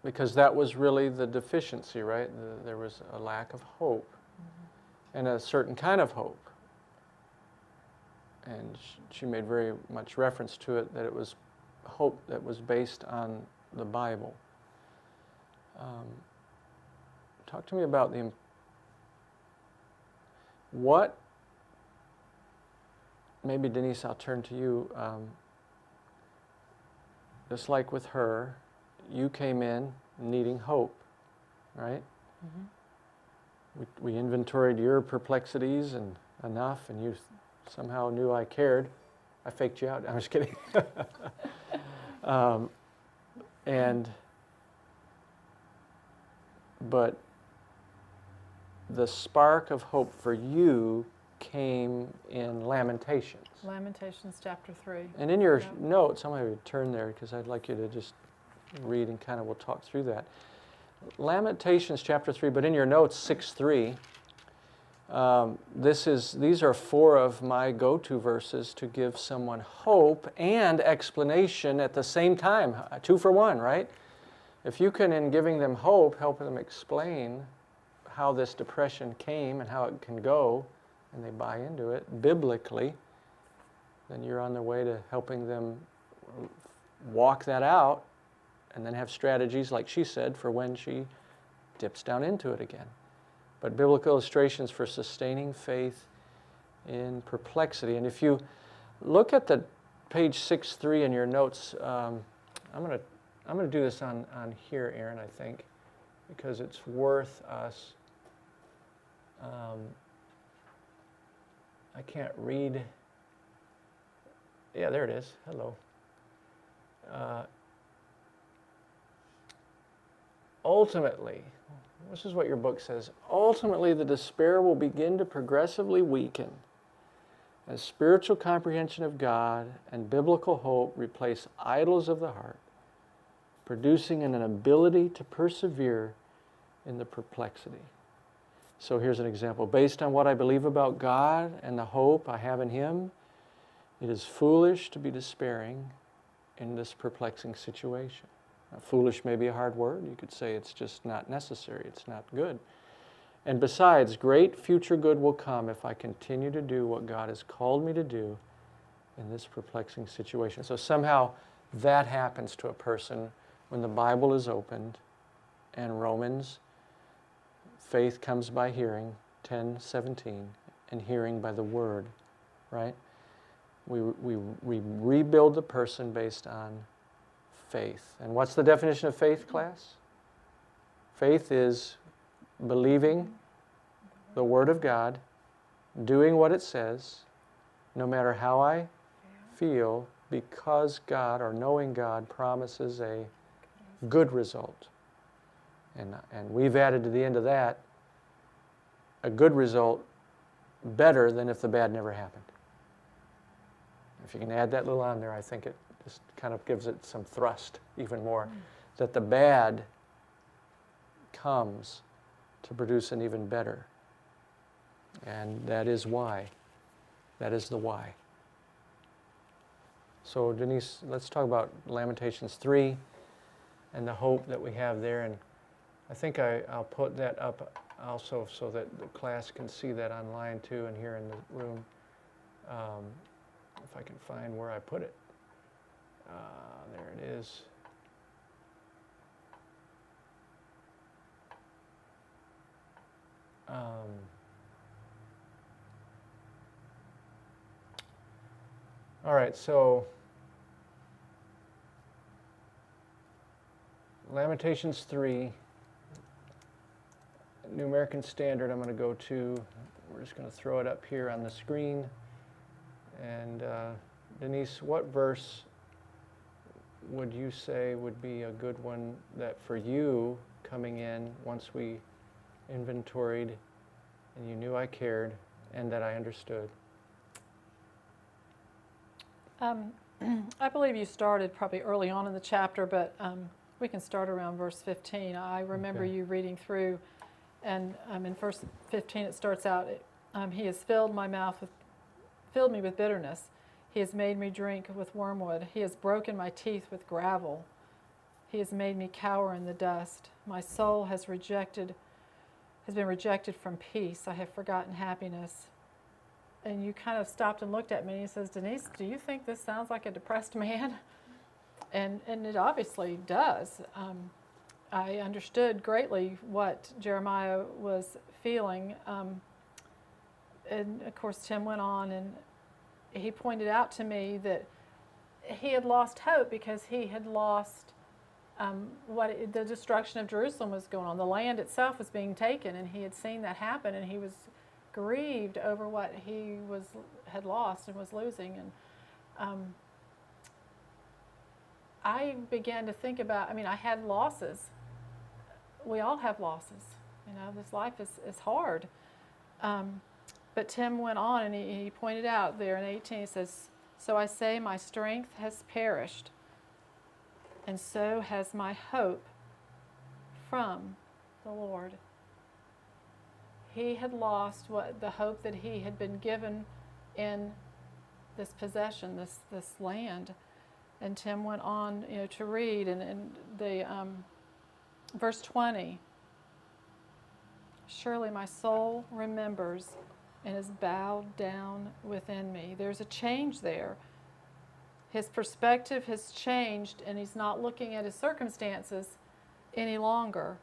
Speaker 1: because that was really the deficiency, right? There was a lack of hope, and a certain kind of hope. And she made very much reference to it, that it was hope that was based on the Bible. Talk to me about what, maybe Denise, I'll turn to you. Just like with her, you came in needing hope, right? Mm-hmm. We inventoried your perplexities and enough, and you somehow knew I cared. I faked you out. I was kidding. But the spark of hope for you came in Lamentations.
Speaker 2: Lamentations chapter 3.
Speaker 1: And in your notes, I'm going to turn there because I'd like you to just read and kind of we'll talk through that. Lamentations chapter 3, but in your notes 6:3, These are 4 of my go-to verses to give someone hope and explanation at the same time. 2 for 1, right? If you can, in giving them hope, help them explain how this depression came and how it can go, and they buy into it biblically, then you're on the way to helping them walk that out and then have strategies, like she said, for when she dips down into it again. But biblical illustrations for sustaining faith in perplexity. And if you look at the page 6.3 in your notes, I'm going to do this on here, Aaron, I think, because it's worth us. I can't read. Yeah, there it is. Hello. Ultimately, this is what your book says. Ultimately, the despair will begin to progressively weaken as spiritual comprehension of God and biblical hope replace idols of the heart, producing an ability to persevere in the perplexity. So here's an example. Based on what I believe about God and the hope I have in Him, it is foolish to be despairing in this perplexing situation. Now, foolish may be a hard word. You could say it's just not necessary. It's not good. And besides, great future good will come if I continue to do what God has called me to do in this perplexing situation. So somehow that happens to a person when the Bible is opened and Romans, faith comes by hearing, 10:17, and hearing by the Word, right? We rebuild the person based on faith. And what's the definition of faith, class? Faith is believing the Word of God, doing what it says, no matter how I feel, because God, or knowing God, promises a good result. And we've added to the end of that a good result better than if the bad never happened. If you can add that little on there, I think it just kind of gives it some thrust even more. That the bad comes to produce an even better. And that is why. That is the why. So Denise, let's talk about Lamentations 3 and the hope that we have there. And I think I'll put that up also so that the class can see that online too and here in the room. If I can find where I put it. There it is. All right, so Lamentations 3, New American Standard, I'm going to go to. We're just going to throw it up here on the screen. And Denise, what verse would you say would be a good one that for you coming in once we inventoried and you knew I cared and that I understood?
Speaker 2: I believe you started probably early on in the chapter, but we can start around verse 15. I remember you reading through, and in verse 15 it starts out, He has filled me with bitterness. He has made me drink with wormwood. He has broken my teeth with gravel. He has made me cower in the dust. My soul has been rejected from peace. I have forgotten happiness. And you kind of stopped and looked at me and he says, Denise, do you think this sounds like a depressed man? And it obviously does. I understood greatly what Jeremiah was feeling. And of course, Tim went on and he pointed out to me that he had lost hope because he had lost the destruction of Jerusalem was going on. The land itself was being taken, and he had seen that happen, and he was grieved over what he had lost and was losing. And I began to think about, I had losses. We all have losses. This life is hard. But Tim went on and he pointed out there in 18, he says, so I say my strength has perished, and so has my hope from the Lord. He had lost the hope that he had been given in this possession, this land. And Tim went on, to read, and the verse 20. Surely my soul remembers and is bowed down within me. There's a change there. His perspective has changed, and he's not looking at his circumstances any longer.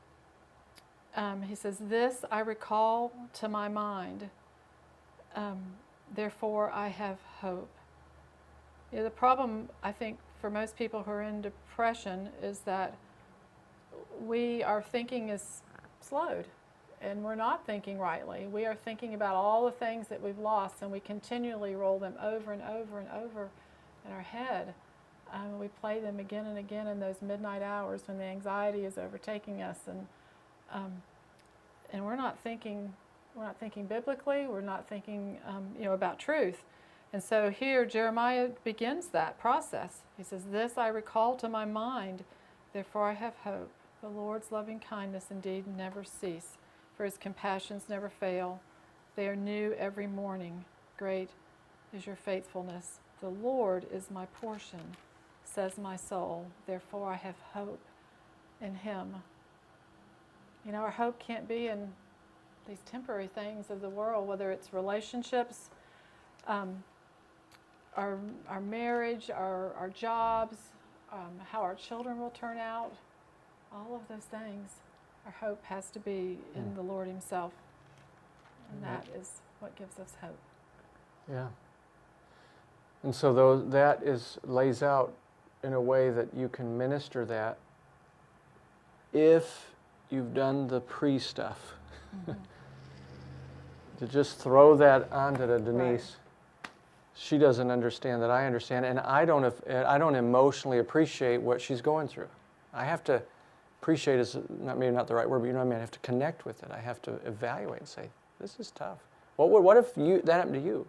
Speaker 2: He says, this I recall to my mind, therefore I have hope. The problem, I think, for most people who are in depression is that our thinking is slowed, and we're not thinking rightly. We are thinking about all the things that we've lost, and we continually roll them over and over and over in our head. We play them again and again in those midnight hours when the anxiety is overtaking us, and we're not thinking biblically. We're not thinking, about truth. And so here Jeremiah begins that process. He says, "This I recall to my mind, therefore I have hope. The Lord's loving kindness indeed never cease, for his compassions never fail. They are new every morning. Great is your faithfulness. The Lord is my portion, says my soul. Therefore I have hope in him." Our hope can't be in these temporary things of the world, whether it's relationships, our marriage, our jobs, how our children will turn out, all of those things. Our hope has to be in the Lord himself, and that is what gives us hope.
Speaker 1: Yeah. And so that lays out in a way that you can minister that if you've done the pre-stuff. To just throw that onto the Denise, she doesn't understand that I understand, and I don't emotionally appreciate what she's going through. I have to appreciate is maybe not the right word, but you know what I mean. I have to connect with it. I have to evaluate and say, this is tough. What if that happened to you?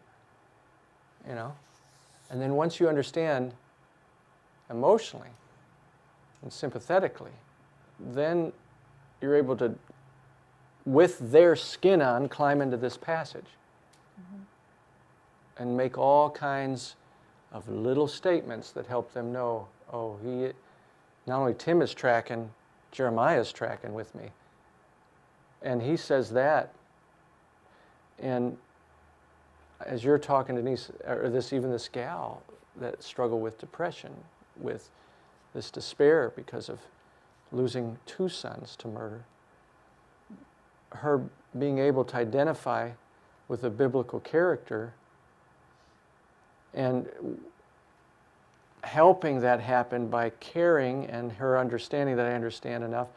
Speaker 1: And then once you understand emotionally and sympathetically, then you're able to, with their skin on, climb into this passage and make all kinds of little statements that help them know, not only Tim is tracking, Jeremiah's tracking with me. And he says that, and as you're talking, Denise, or this gal that struggled with depression, with this despair because of losing 2 sons to murder, her being able to identify with a biblical character and helping that happen by caring and her understanding that I understand enough,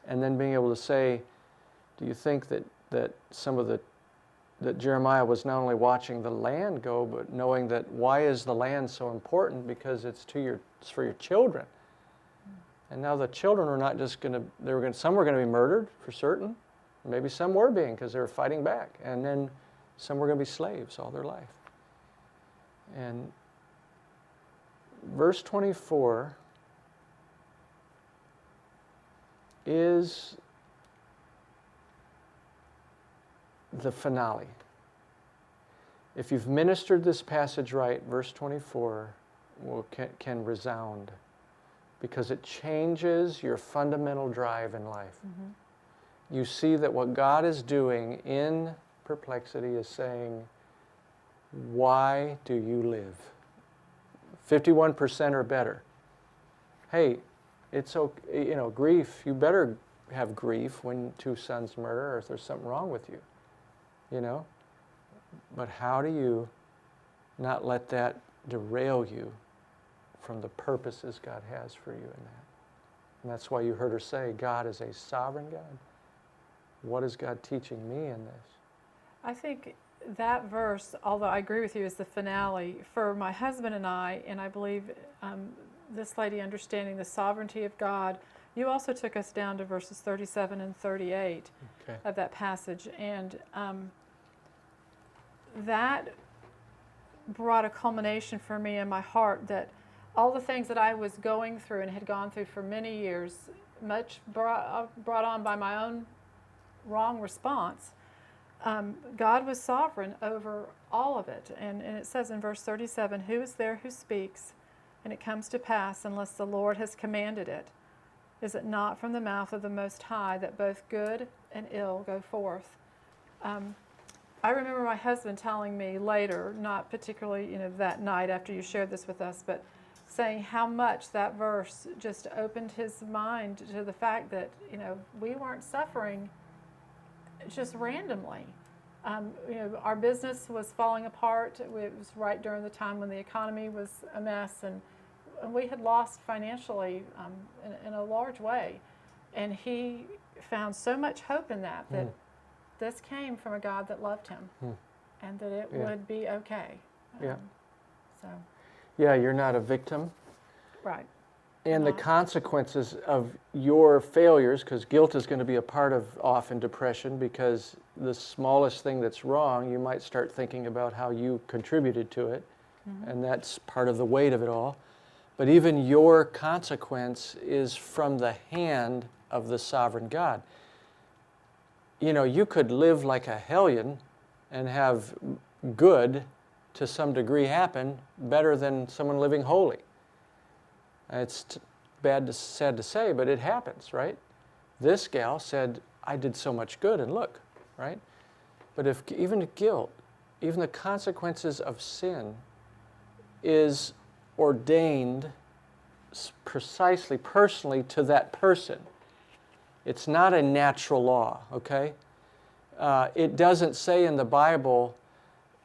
Speaker 1: and then being able to say, do you think that some of that Jeremiah was not only watching the land go, but knowing that why is the land so important? Because it's for your children. And now the children are not just some were going to be murdered for certain. Maybe some were being because they were fighting back. And then some were going to be slaves all their life. And verse 24 is the finale. If you've ministered this passage right, verse 24 can resound, because it changes your fundamental drive in life. You see that what God is doing in perplexity is saying, why do you live? 51% or better. Hey, it's okay, grief, you better have grief when 2 sons murder, or if there's something wrong with you. But how do you not let that derail you from the purposes God has for you in that? And that's why you heard her say, God is a sovereign God. What is God teaching me in this?
Speaker 2: I think that verse, although I agree with you, is the finale for my husband and I believe this lady understanding the sovereignty of God. You also took us down to verses 37 and 38 of that passage, and that brought a culmination for me in my heart that all the things that I was going through and had gone through for many years, much brought on by my own wrong response, God was sovereign over all of it. And it says in verse 37, who is there who speaks, and it comes to pass unless the Lord has commanded it? Is it not from the mouth of the Most High that both good and ill go forth? I remember my husband telling me later, not particularly that night after you shared this with us, but saying how much that verse just opened his mind to the fact that we weren't suffering just randomly. Our business was falling apart. It was right during the time when the economy was a mess, and we had lost financially in a large way. And he found so much hope in that this came from a God that loved him, and that it would be okay. So.
Speaker 1: Yeah, you're not a victim.
Speaker 2: Right.
Speaker 1: And the consequences of your failures, because guilt is going to be a part of often depression, because the smallest thing that's wrong, you might start thinking about how you contributed to it, and that's part of the weight of it all. But even your consequence is from the hand of the sovereign God. You could live like a hellion and have good to some degree happen better than someone living holy. It's sad to say, but it happens, right? This gal said, I did so much good, and look, right? But if even guilt, even the consequences of sin is ordained precisely, personally to that person. It's not a natural law, okay? It doesn't say in the Bible,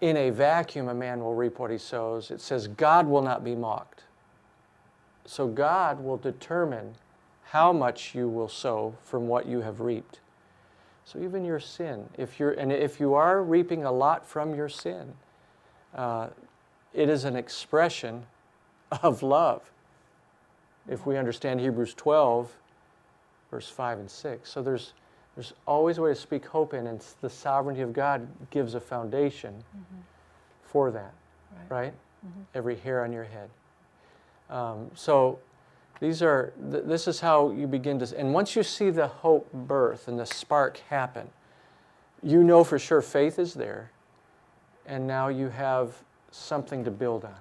Speaker 1: in a vacuum a man will reap what he sows. It says God will not be mocked. So God will determine how much you will sow from what you have reaped. So even your sin, if you are reaping a lot from your sin, it is an expression of love. If we understand Hebrews 12, verse 5 and 6. So there's always a way to speak hope in, and the sovereignty of God gives a foundation for that, right? Every hair on your head. So this is how you begin to, and once you see the hope birth and the spark happen, you know for sure faith is there, and now you have something to build on,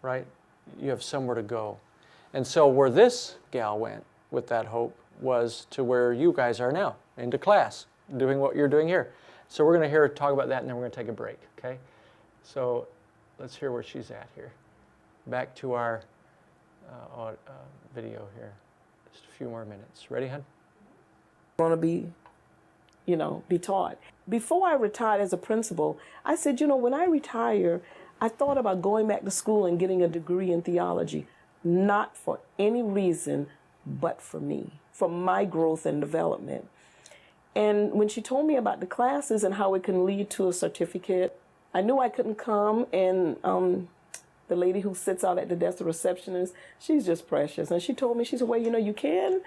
Speaker 1: right? You have somewhere to go. And so where this gal went with that hope was to where you guys are now, into class, doing what you're doing here. So we're going to hear her talk about that, and then we're going to take a break, okay? So let's hear where she's at here. Back to our video here. Just a few more minutes. Ready, hon?
Speaker 5: Want to be taught. Before I retired as a principal, I said, when I retire, I thought about going back to school and getting a degree in theology, not for any reason but for me, for my growth and development. And when she told me about the classes and how it can lead to a certificate, I knew I couldn't come, and the lady who sits out at the desk, the receptionist, she's just precious. And she told me, she said, well, you can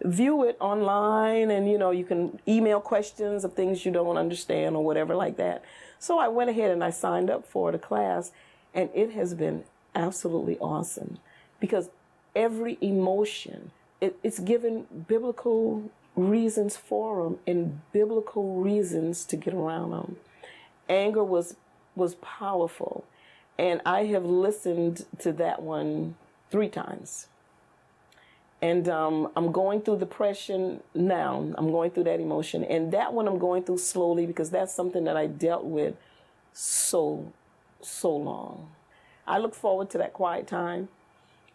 Speaker 5: view it online, and, you can email questions of things you don't understand or whatever like that. So I went ahead and I signed up for the class, and it has been absolutely awesome, because every emotion, it's given biblical reasons for them and biblical reasons to get around them. Anger was powerful, and I have listened to that one 3 times. And I'm going through depression now. I'm going through that emotion, and that one I'm going through slowly, because that's something that I dealt with so long. I look forward to that quiet time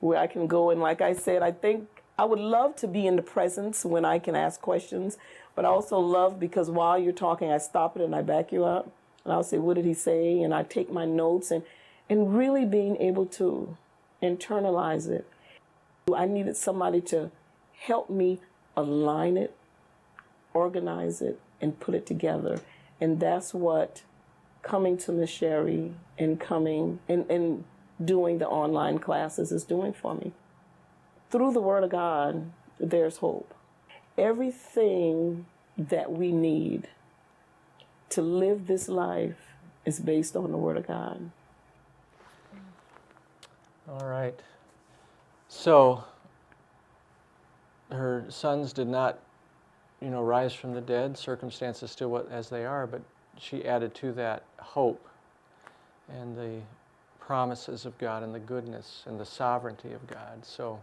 Speaker 5: where I can go, and like I said, I think I would love to be in the presence when I can ask questions, but I also love, because while you're talking, I stop it and I back you up, and I'll say, what did he say? And I take my notes, and really being able to internalize it. I needed somebody to help me align it, organize it, and put it together. And that's what coming to Miss Sherry and coming and doing the online classes is doing for me. Through the Word of God, there's hope. Everything that we need to live this life is based on the Word of God.
Speaker 1: All right. So her sons did not rise from the dead, circumstances still as they are, but she added to that hope and the promises of God and the goodness and the sovereignty of God. So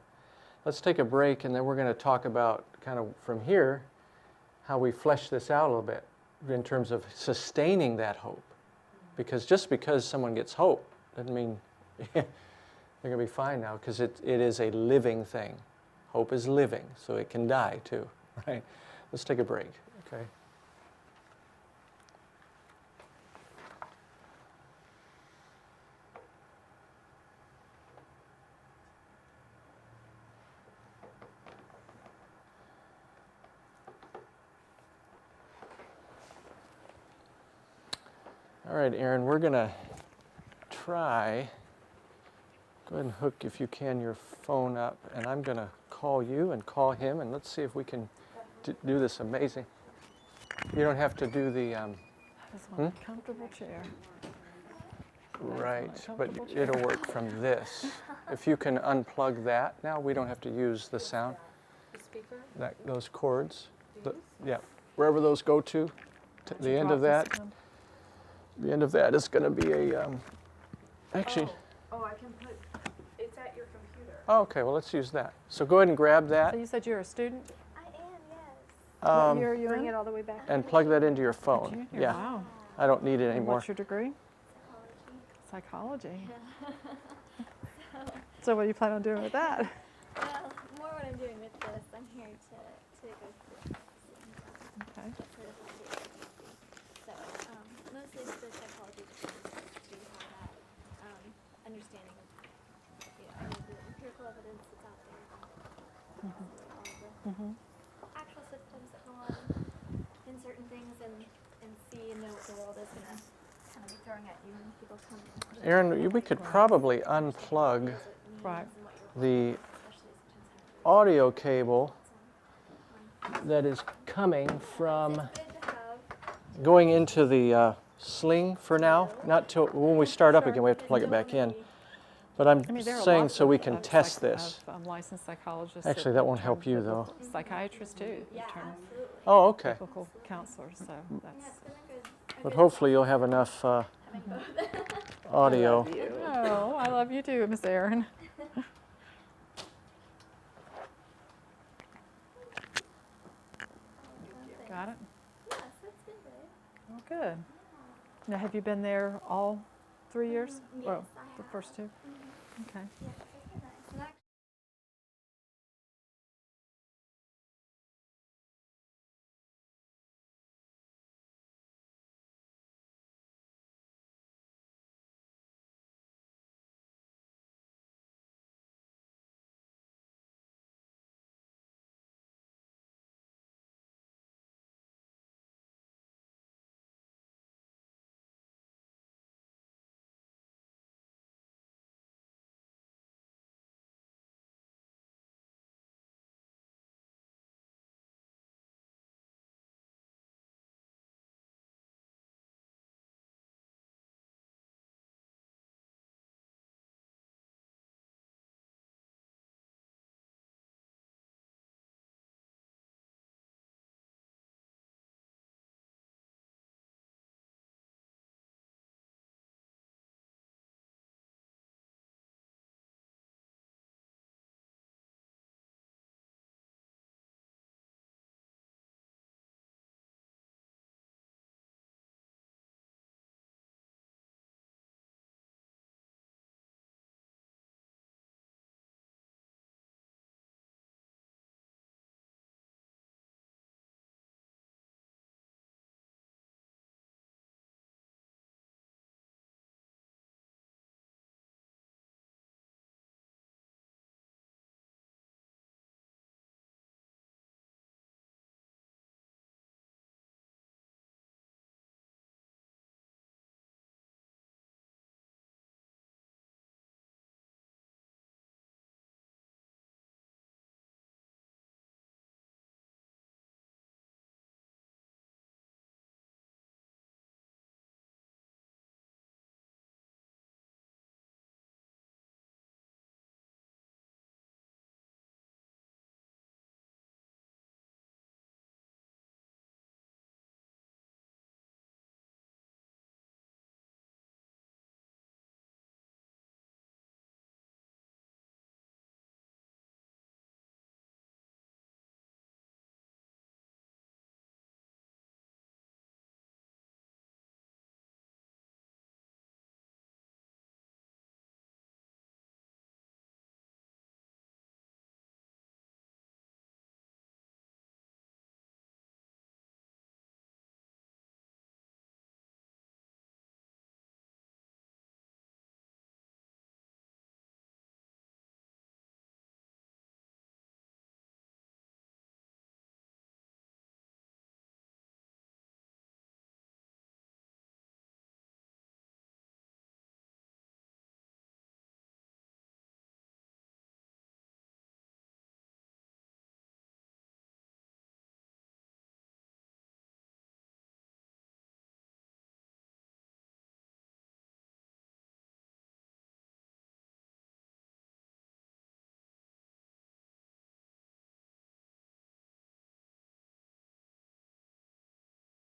Speaker 1: let's take a break, and then we're going to talk about kind of from here how we flesh this out a little bit in terms of sustaining that hope. Because just because someone gets hope doesn't mean they're going to be fine now, because it is a living thing. Hope is living, so it can die too, right? Let's take a break, okay? All right, Aaron, we're going to try, go ahead and hook, if you can, your phone up, and I'm going to call you and call him, and let's see if we can do this amazing. You don't have to do the...
Speaker 2: I just want a comfortable chair.
Speaker 1: Right, but it'll work from this. If you can unplug that now, we don't have to use the sound.
Speaker 2: The speaker?
Speaker 1: Those cords. Yeah, wherever those go to the end of that. The end of that is going to be a, actually.
Speaker 6: Oh, I can put, it's at your computer.
Speaker 1: Oh, okay, well, let's use that. So go ahead and grab that.
Speaker 2: So you said you're a student?
Speaker 3: I am, yes.
Speaker 2: What year are you
Speaker 6: Bring
Speaker 2: in?
Speaker 6: it all the way back.
Speaker 1: And plug that into your phone.
Speaker 2: Junior?
Speaker 1: Yeah,
Speaker 2: Wow.
Speaker 1: I don't need it
Speaker 2: And
Speaker 1: anymore.
Speaker 2: what's your degree?
Speaker 3: Psychology.
Speaker 2: Psychology. So what do you plan on doing with that?
Speaker 3: Well, more what I'm doing with this. I'm here to go through
Speaker 2: Okay.
Speaker 3: get certification. So mostly the psychology degrees do have that understanding of the empirical evidence that's out there, all of the actual symptoms that go on in certain things, and see and know what the world is going to kind of be throwing at you when people come in.
Speaker 1: Aaron, we could probably unplug
Speaker 2: Right.
Speaker 1: the audio cable that is coming from going into the sling for now. Not till when we start up again, we have to plug it back in. But I'm
Speaker 2: I mean, there are
Speaker 1: saying
Speaker 2: lots
Speaker 1: so we
Speaker 2: of-
Speaker 1: can
Speaker 2: of
Speaker 1: test
Speaker 2: psych-
Speaker 1: this.
Speaker 2: of, licensed psychologists.
Speaker 1: Actually, that won't help you, though.
Speaker 2: Psychiatrists too.
Speaker 3: Yeah,
Speaker 2: Turn
Speaker 3: absolutely.
Speaker 1: Oh, okay.
Speaker 2: biblical counselors. So
Speaker 3: Yeah,
Speaker 2: that's.
Speaker 3: it's been a good
Speaker 1: But hopefully you'll have enough
Speaker 3: having both.
Speaker 1: audio.
Speaker 2: Oh, I love you too, Miss Erin. Got it?
Speaker 3: Yes, that's been good.
Speaker 2: Oh, good. Now, have you been there all 3 years?
Speaker 3: Yes,
Speaker 2: Well,
Speaker 3: I
Speaker 2: the
Speaker 3: have.
Speaker 2: first two? Okay.
Speaker 3: Yeah.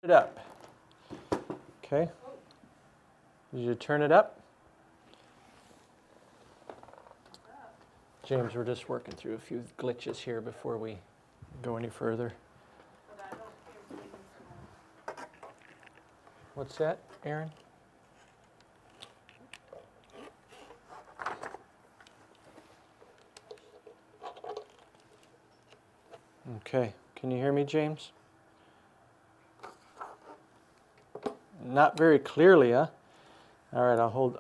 Speaker 1: it up. Okay. Did you turn it up? James, we're just working through a few glitches here before we go any further.
Speaker 6: But I don't hear Denise.
Speaker 1: What's that, Aaron? Okay. Can you hear me, James? Not very clearly, huh? All right, I'll hold.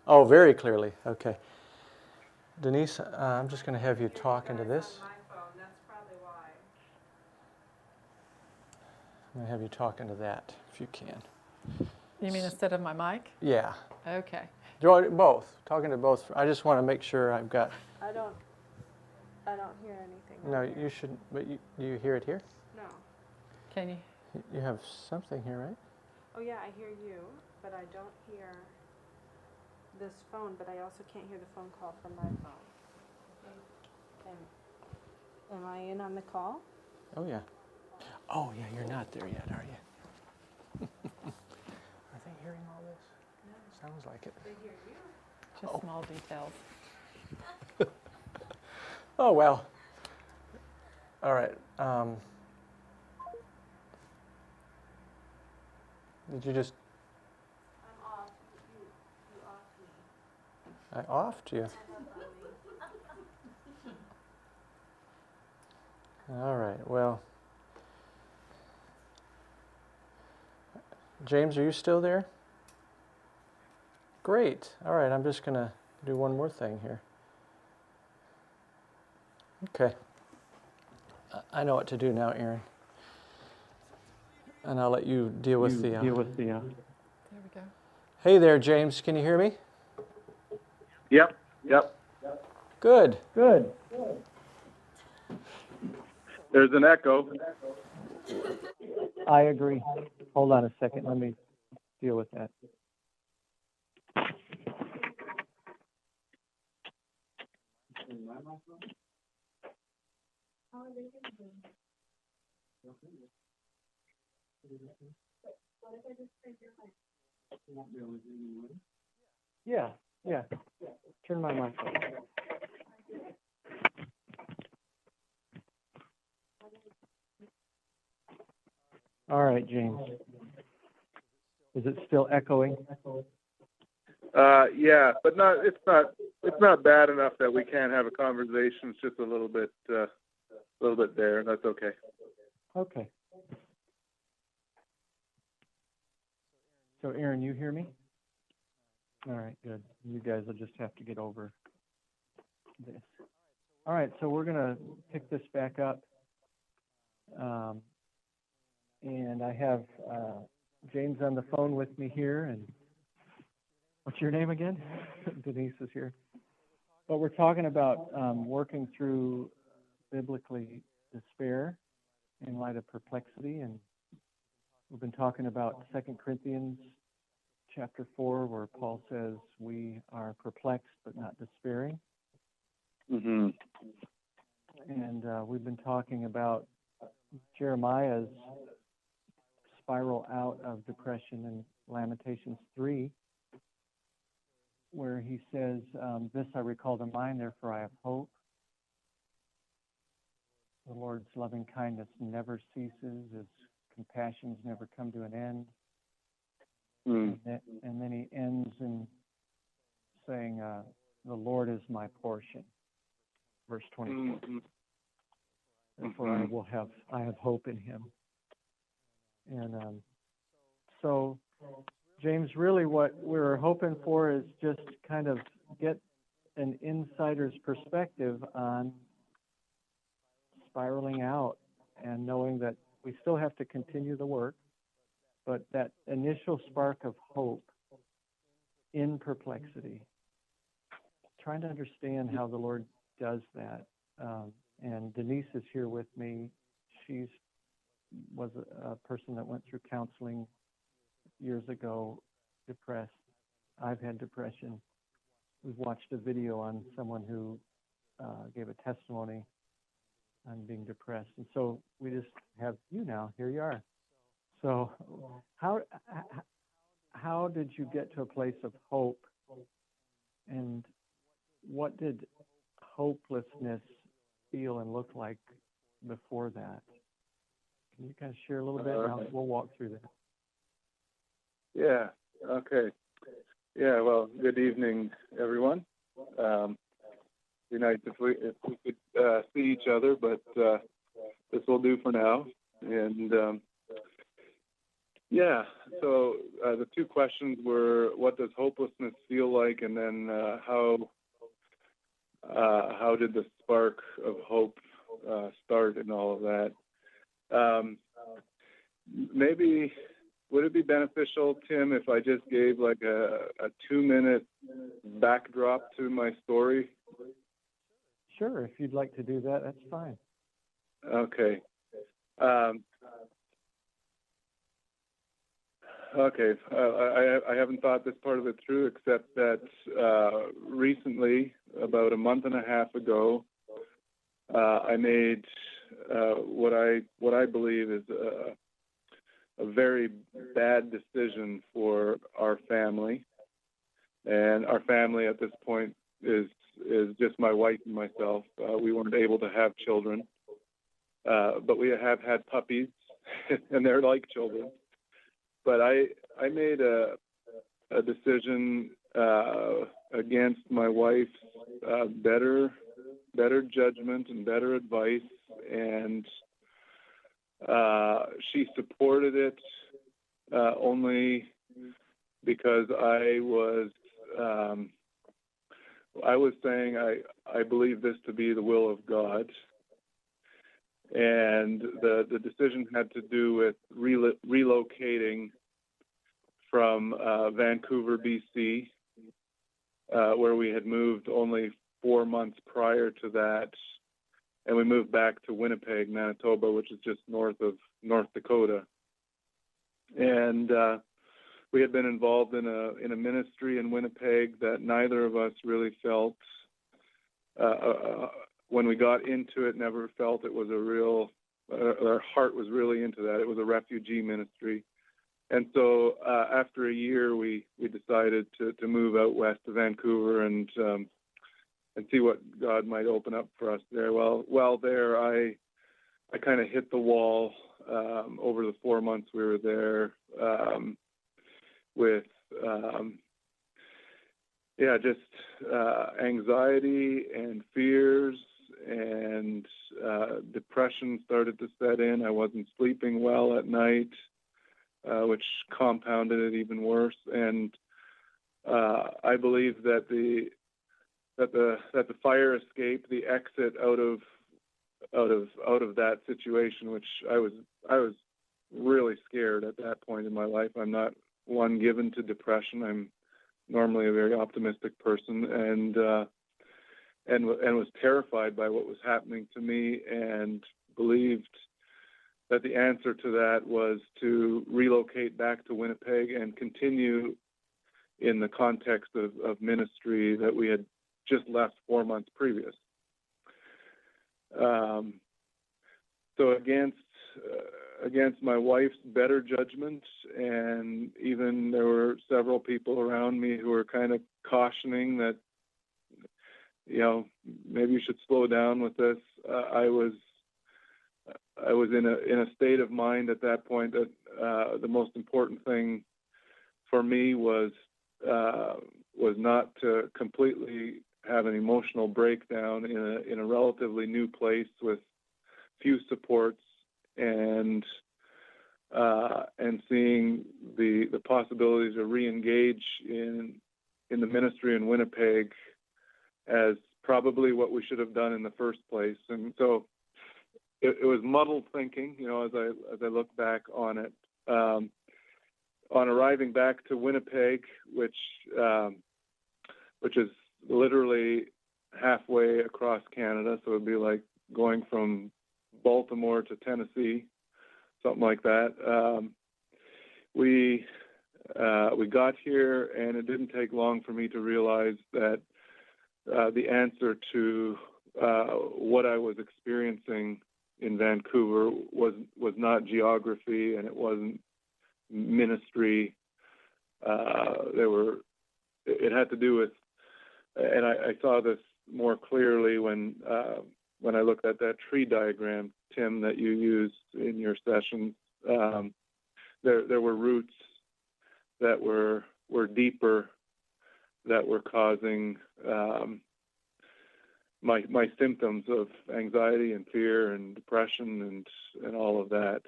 Speaker 1: Oh, very clearly. Okay. Denise, I'm just going to have you talk into this.
Speaker 6: On my phone, that's probably why.
Speaker 1: I'm going to have you talk into that, if you can.
Speaker 2: You mean instead of my mic?
Speaker 1: Yeah.
Speaker 2: Okay.
Speaker 1: Both. Talking to both. I just want to make sure I've got.
Speaker 6: I don't hear anything.
Speaker 1: No, you shouldn't. But do you hear it here?
Speaker 6: No.
Speaker 2: Can you?
Speaker 1: You have something here, right?
Speaker 6: Oh yeah, I hear you, but I don't hear this phone, but I also can't hear the phone call from my phone. Am I in on the call?
Speaker 1: Oh yeah. Oh yeah. You're not there yet, are you? Are they hearing all this? No. Sounds like it.
Speaker 6: They hear you.
Speaker 2: Just small details.
Speaker 1: Oh well. All right. Did you just?
Speaker 6: I'm off. You off me.
Speaker 1: I offed you. All right. Well. James, are you still there? Great. All right. I'm just going to do one more thing here. Okay. I know what to do now, Aaron. And I'll let you deal with the.
Speaker 2: There we go.
Speaker 1: Hey there, James. Can you hear me?
Speaker 7: Yep.
Speaker 1: Good.
Speaker 7: There's an echo.
Speaker 8: I agree. Hold on a second. Let me deal with that. Yeah. Turn my mic on. All right, James. Is it still echoing?
Speaker 7: Yeah, but it's not bad enough that we can't have a conversation. It's just a little bit there. That's okay.
Speaker 8: Okay. So, Aaron, you hear me? All right, good. You guys will just have to get over this. All right, so we're going to pick this back up. And I have James on the phone with me here. And what's your name again? Denise is here. But we're talking about working through biblically despair in light of perplexity. And we've been talking about 2 Corinthians chapter 4, where Paul says we are perplexed but not despairing.
Speaker 7: Mm-hmm.
Speaker 8: And we've been talking about Jeremiah's spiral out of depression in Lamentations 3, where he says, this I recall to mind, therefore I have hope. The Lord's loving kindness never ceases, his compassions never come to an end.
Speaker 7: Mm.
Speaker 8: And then he ends in saying, the Lord is my portion. Verse 24.
Speaker 7: Mm-hmm.
Speaker 8: Therefore I have hope in him. And so, James, really what we're hoping for is just kind of get an insider's perspective on spiraling out and knowing that we still have to continue the work, but that initial spark of hope in perplexity, trying to understand how the Lord does that. And Denise is here with me. She was a person that went through counseling years ago, depressed. I've had depression. We've watched a video on someone who gave a testimony on being depressed. And so we just have you now. Here you are. So, how did you get to a place of hope, and what did hopelessness feel and look like before that? Can you kind of share a little bit, and we'll walk through that.
Speaker 7: Yeah. Okay. Yeah. Well, good evening, everyone. Be nice if we could see each other, but this will do for now. And yeah. So the two questions were, what does hopelessness feel like, and then how did the spark of hope start, and all of that. Maybe would it be beneficial, Tim, if I just gave like a 2-minute backdrop to my story?
Speaker 8: Sure, if you'd like to do that, that's fine.
Speaker 7: Okay. Okay. I haven't thought this part of it through, except that recently, about a month and a half ago, I made what I believe is a very bad decision for our family. And our family at this point is just my wife and myself. We weren't able to have children, but we have had puppies, and they're like children. But I made a decision against my wife's better judgment and better advice, and she supported it only because I was saying I believe this to be the will of God, and the decision had to do with relocating from Vancouver, BC, where we had moved only 4 months prior to that, and we moved back to Winnipeg, Manitoba, which is just north of North Dakota. And we had been involved in a ministry in Winnipeg that neither of us really felt, when we got into it, never felt it was a real, our heart was really into that. It was a refugee ministry. And so after a year, we decided to move out west to Vancouver and see what God might open up for us there. Well, there I kind of hit the wall over the 4 months we were there with anxiety and fears, and depression started to set in. I wasn't sleeping well at night, which compounded it even worse. And I believe that the fire escape, the exit out of that situation, which I was really scared at that point in my life. I'm not one given to depression. I'm normally a very optimistic person, and was terrified by what was happening to me, and believed that the answer to that was to relocate back to Winnipeg and continue in the context of ministry that we had just left 4 months previous. So against my wife's better judgment, and even there were several people around me who were kind of cautioning that, maybe you should slow down with this. I was in a state of mind at that point that the most important thing for me was not to completely have an emotional breakdown in a relatively new place with few supports, and seeing the possibilities of re-engage in the ministry in Winnipeg as probably what we should have done in the first place. And so it was muddled thinking, as I look back on it. On arriving back to Winnipeg, which is literally halfway across Canada, so it'd be like going from Baltimore to Tennessee, something like that. We got here, and it didn't take long for me to realize that the answer to what I was experiencing in Vancouver was not geography, and it wasn't ministry. It had to do with, and I saw this more clearly when I looked at that tree diagram, Tim, that you used in your sessions. There were roots that were deeper, that were causing my symptoms of anxiety and fear and depression and all of that.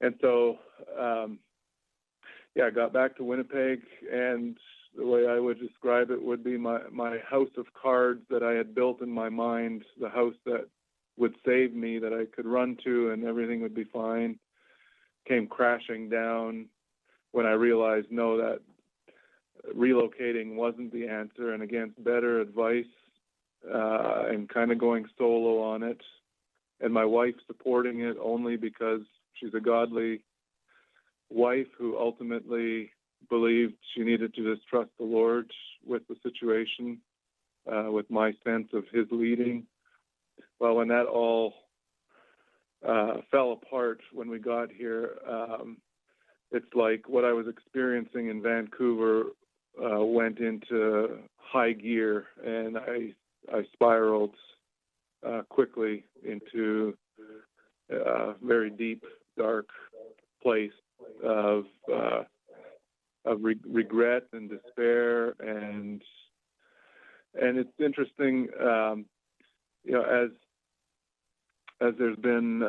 Speaker 7: And so, I got back to Winnipeg, and the way I would describe it would be my house of cards that I had built in my mind, the house that would save me, that I could run to and everything would be fine, came crashing down when I realized, no, that relocating wasn't the answer, and against better advice and kind of going solo on it, and my wife supporting it only because she's a godly wife who ultimately believed she needed to just trust the Lord with the situation, with my sense of his leading. Well, when that all fell apart when we got here, it's like what I was experiencing in Vancouver went into high gear, and I spiraled quickly into a very deep, dark place of regret and despair, and it's interesting, as there's been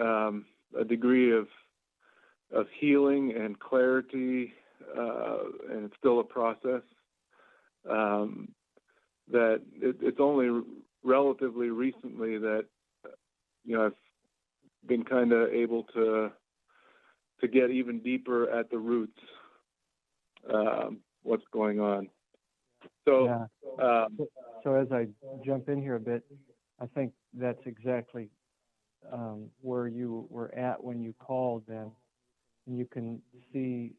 Speaker 7: a degree of healing and clarity, and it's still a process. That it's only relatively recently that I've been kind of able to get even deeper at the roots, what's going on. So,
Speaker 8: so as I jump in here a bit, I think that's exactly where you were at when you called then. And you can see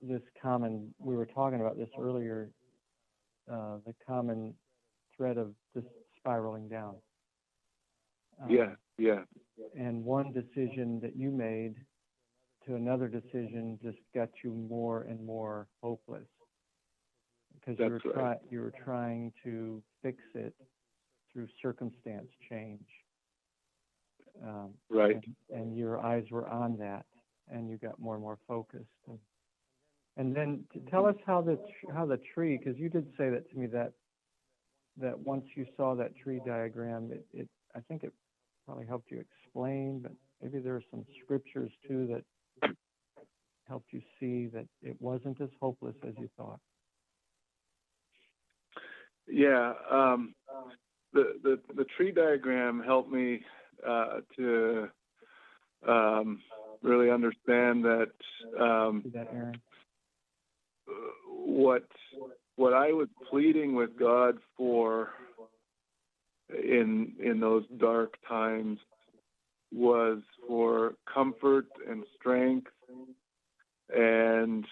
Speaker 8: this common, we were talking about this earlier, the common thread of just spiraling down. And one decision that you made to another decision just got you more and more hopeless, because you were trying to fix it through circumstance change.
Speaker 7: Right.
Speaker 8: And your eyes were on that, and you got more and more focused. And then tell us how the tree, because you did say that to me, that once you saw that tree diagram, it I think it probably helped you explain, but maybe there are some scriptures too that helped you see that it wasn't as hopeless as you thought.
Speaker 7: Yeah, the tree diagram helped me to really understand that
Speaker 8: Aaron?
Speaker 7: what I was pleading with God for in those dark times was for comfort and strength and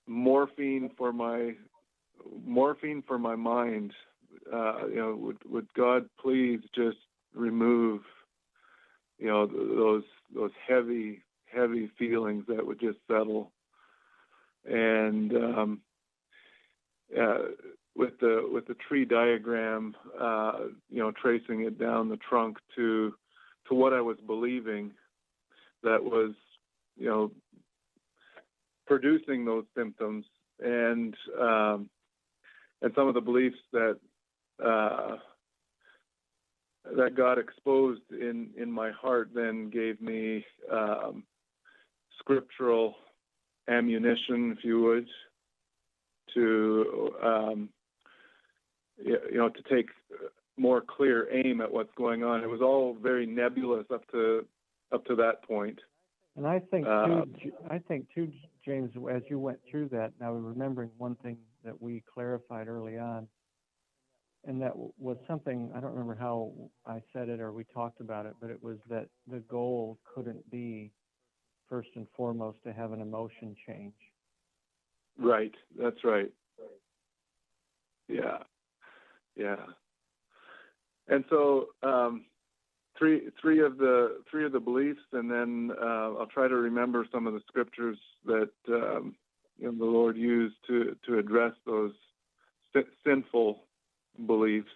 Speaker 7: morphine for my mind. Would God please just remove those heavy feelings that would just settle. And with the tree diagram, tracing it down the trunk to what I was believing, that was producing those symptoms, and some of the beliefs that God exposed in my heart then gave me scriptural ammunition, if you would, to to take more clear aim at what's going on. It was all very nebulous up to that point.
Speaker 8: And I think too, James, as you went through that, now remembering one thing that we clarified early on, and that was something, I don't remember how I said it or we talked about it, but it was that the goal couldn't be, first and foremost, to have an emotion change.
Speaker 7: Right, that's right. Yeah. And so three of the beliefs, and then I'll try to remember some of the scriptures that the Lord used to address those sinful beliefs.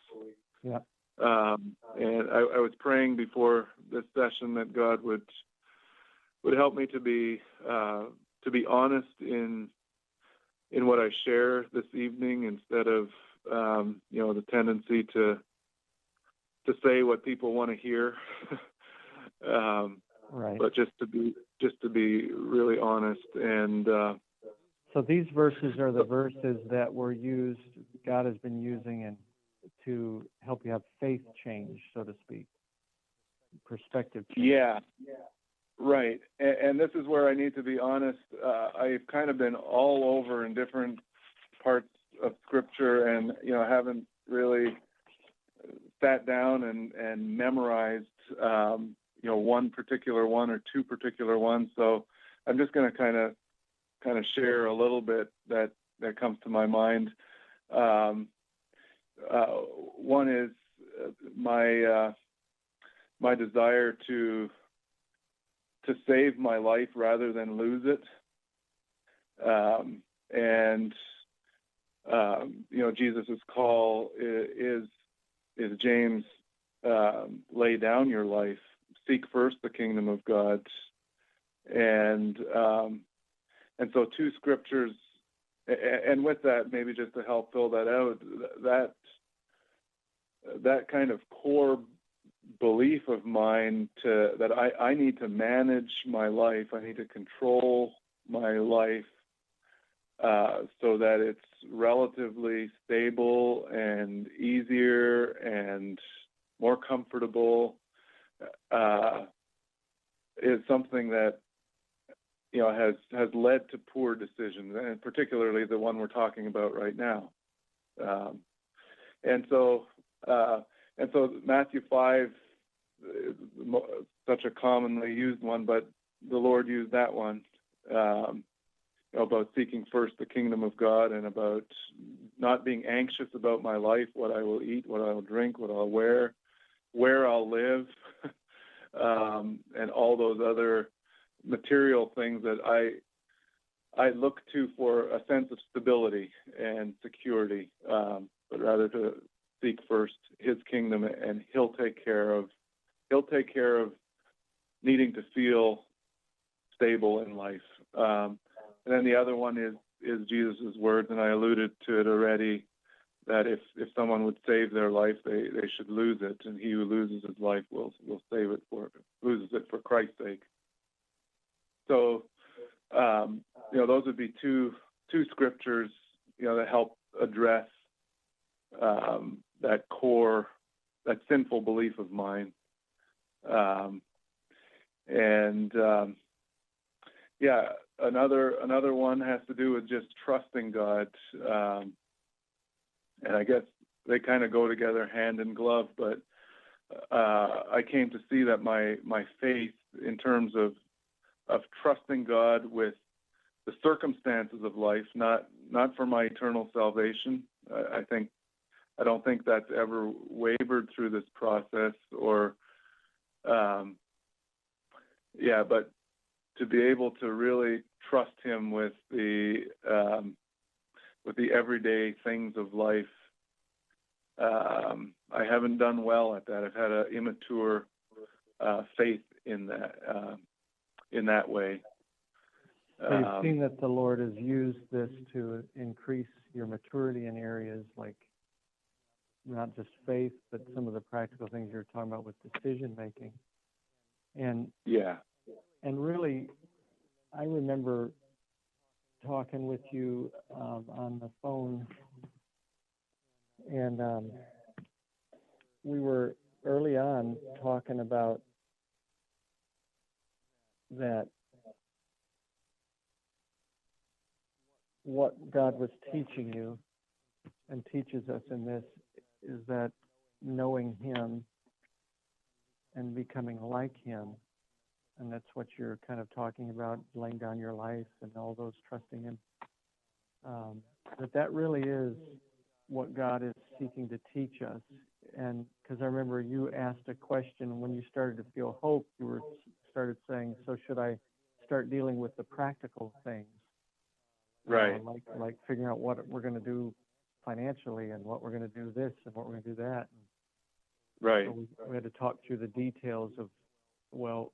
Speaker 8: Yeah.
Speaker 7: And I was praying before this session that God would help me to be honest in what I share this evening, instead of the tendency to say what people want to hear,
Speaker 8: Right.
Speaker 7: but just to be really honest. And
Speaker 8: So these verses are the verses that were used, God has been using to help you have faith change, so to speak, perspective change.
Speaker 7: yeah, right. And this is where I need to be honest. I've kind of been all over in different parts of Scripture, and haven't really sat down and memorized one particular one or two particular ones. So I'm just going to kind of share a little bit that comes to my mind. One is my desire to save my life rather than lose it. And Jesus' call is James, lay down your life, seek first the kingdom of God. And so two scriptures, and with that, maybe just to help fill that out, that kind of core belief of mine that I need to manage my life, I need to control my life so that it's relatively stable and easier and more comfortable, is something that has led to poor decisions, and particularly the one we're talking about right now. And so Matthew 5, such a commonly used one, but the Lord used that one, about seeking first the kingdom of God, and about not being anxious about my life, what I will eat, what I will drink, what I'll wear, where I'll live, and all those other material things that I look to for a sense of stability and security, but rather to seek first His kingdom, and He'll take care of needing to feel stable in life. And then the other one is Jesus' words, and I alluded to it already, that if someone would save their life, they should lose it, and he who loses his life will loses it for Christ's sake. So, those would be two scriptures, that help address that core, that sinful belief of mine. Another one has to do with just trusting God, and I guess they kind of go together hand in glove. But I came to see that my faith, in terms of trusting God with the circumstances of life, not for my eternal salvation. I don't think that's ever wavered through this process, or but to be able to really trust Him with the everyday things of life. I haven't done well at that. I've had an immature faith in that way.
Speaker 8: So you've seen that the Lord has used this to increase your maturity in areas like not just faith, but some of the practical things you're talking about with decision making. And really, I remember talking with you on the phone, and we were early on talking about that what God was teaching you and teaches us in this is that knowing Him and becoming like Him, and that's what you're kind of talking about, laying down your life and all those, trusting Him, that really is what God is seeking to teach us And because I remember you asked a question when you started to feel hope, started saying, so should I start dealing with the practical things?
Speaker 7: Right.
Speaker 8: Like figuring out what we're going to do financially and what we're going to do this and what we're going to do that.
Speaker 7: Right.
Speaker 8: So we had to talk through the details of, well,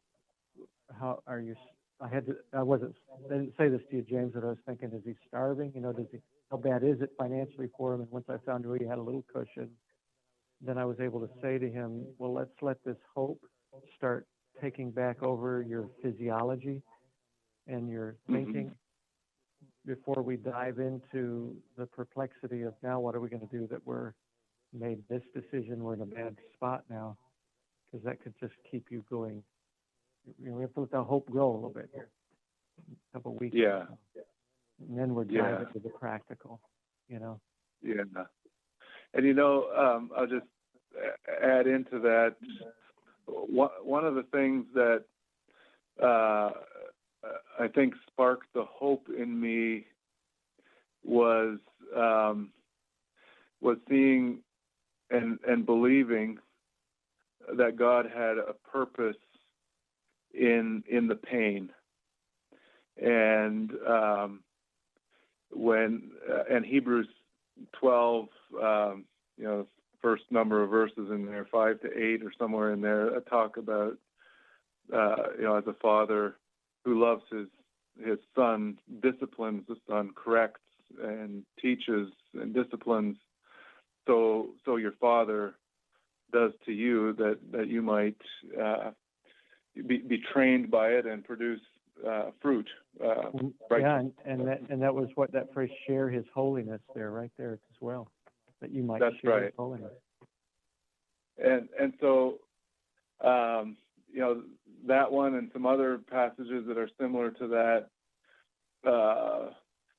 Speaker 8: how are you? I didn't say this to you, James, but I was thinking, is he starving? How bad is it financially for him? And once I found out he had a little cushion, then I was able to say to him, well, let's let this hope start taking back over your physiology and your thinking before we dive into the perplexity of now what are we going to do that we're made this decision, we're in a bad spot now, because that could just keep you going. We have to let the hope grow a little bit here, a couple of weeks.
Speaker 7: Yeah.
Speaker 8: And then we're diving into the practical,
Speaker 7: Yeah. And I'll just add into that. One of the things that I think sparked the hope in me was seeing and believing that God had a purpose in the pain. And and Hebrews 12, first number of verses in there, 5 to 8 or somewhere in there, talk about as a father who loves his son, disciplines the son, corrects and teaches and disciplines, so your father does to you, that you might be trained by it and produce fruit.
Speaker 8: Yeah, and that was what that phrase, share his holiness, right there as well, that you might share his holiness.
Speaker 7: And so that one and some other passages that are similar to that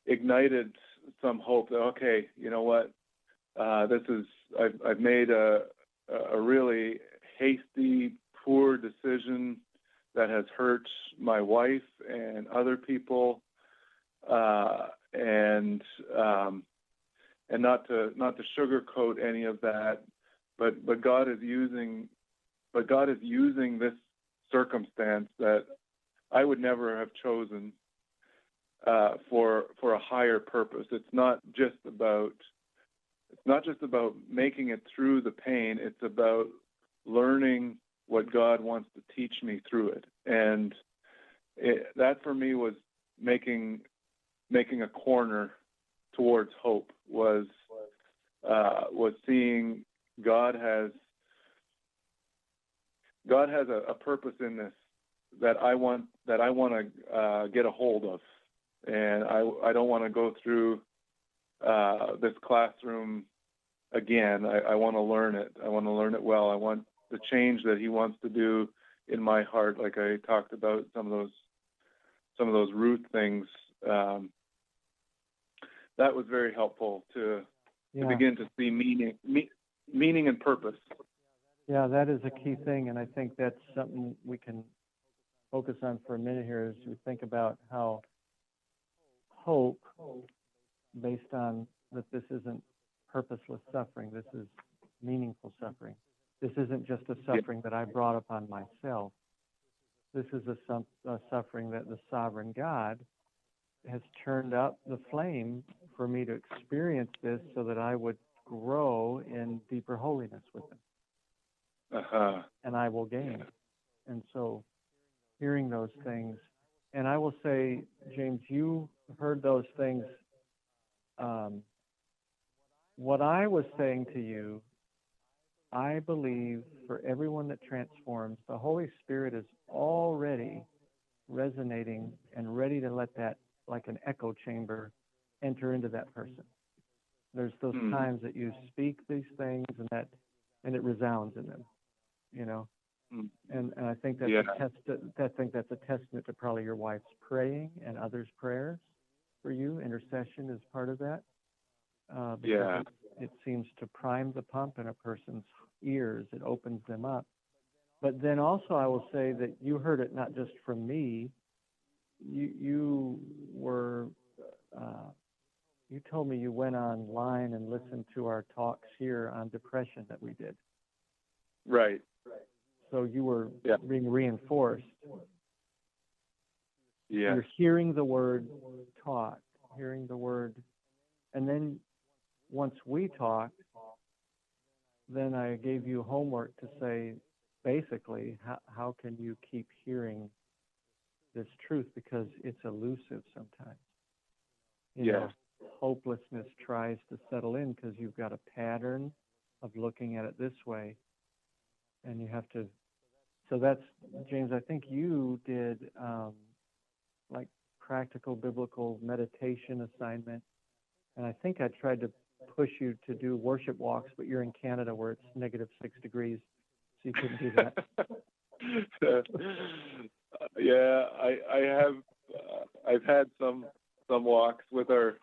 Speaker 7: ignited some hope that, okay, you know what, I've made a really hasty, poor decision that has hurt my wife and other people, and not to sugarcoat any of that, but God is using this circumstance that I would never have chosen for a higher purpose. It's not just about making it through the pain. It's about learning what God wants to teach me through it. And that for me was making a corner towards hope, was seeing God has a purpose in this that I want to get a hold of, and I don't want to go through this classroom again. I want to learn it. I want to learn it well. I want the change that He wants to do in my heart, like I talked about some of those root things. That was very helpful to begin to see meaning and purpose.
Speaker 8: Yeah, that is a key thing, and I think that's something we can focus on for a minute here as we think about how hope, based on that this isn't purposeless suffering, this is meaningful suffering. This isn't just a suffering that I brought upon myself. This is a suffering that the sovereign God has turned up the flame for me to experience this so that I would grow in deeper holiness with Him. And I will gain. And so hearing those things, and I will say, James, you heard those things. What I was saying to you, I believe for everyone that transforms, the Holy Spirit is already resonating and ready to let that, like an echo chamber, enter into that person. There's those times that you speak these things and it resounds in them, And I think that's a testament to probably your wife's praying and others' prayers for you. Intercession is part of that. Because it seems to prime the pump in a person's ears. It opens them up. But then also I will say that you heard it not just from me. You were you told me you went online and listened to our talks here on depression that we did.
Speaker 7: Right.
Speaker 8: So you were
Speaker 7: Yeah.
Speaker 8: being reinforced.
Speaker 7: Yeah.
Speaker 8: You're hearing the word taught, hearing the word. And then once we talked, then I gave you homework to say, basically, how can you keep hearing this truth? Because it's elusive sometimes. You know, hopelessness tries to settle in because you've got a pattern of looking at it this way. And you have to, so that's, James, I think you did like practical biblical meditation assignment. And I think I tried to push you to do worship walks, but you're in Canada where it's -6 degrees, so you couldn't do that.
Speaker 7: Yeah, I have. I've had some walks with our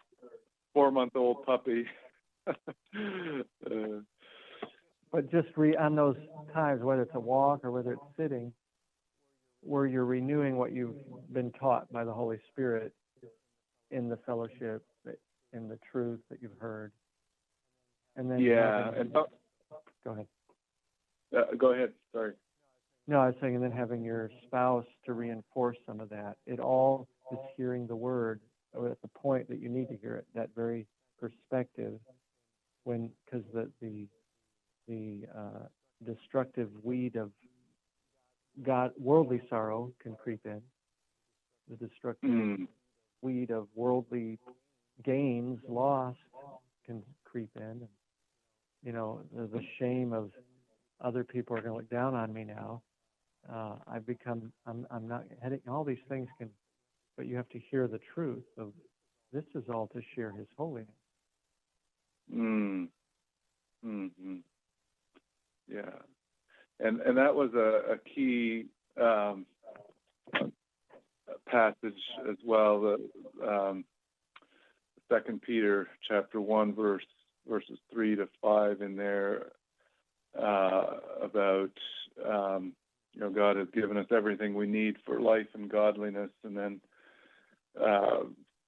Speaker 7: 4-month-old puppy.
Speaker 8: But just on those times, whether it's a walk or whether it's sitting, where you're renewing what you've been taught by the Holy Spirit in the fellowship, in the truth that you've heard. And then go ahead.
Speaker 7: Go ahead. Sorry.
Speaker 8: No, I was saying, and then having your spouse to reinforce some of that. It all is hearing the word at the point that you need to hear it. That very perspective, because the destructive weed of worldly sorrow can creep in. The destructive weed of worldly gains, lost, can creep in. You know, the shame of other people are going to look down on me now. I'm not heading, all these things can, but you have to hear the truth of this is all to share his holiness.
Speaker 7: Yeah. And that was a key passage as well, the 2 Peter chapter 1 verses 3 to 5 in there about God has given us everything we need for life and godliness, and then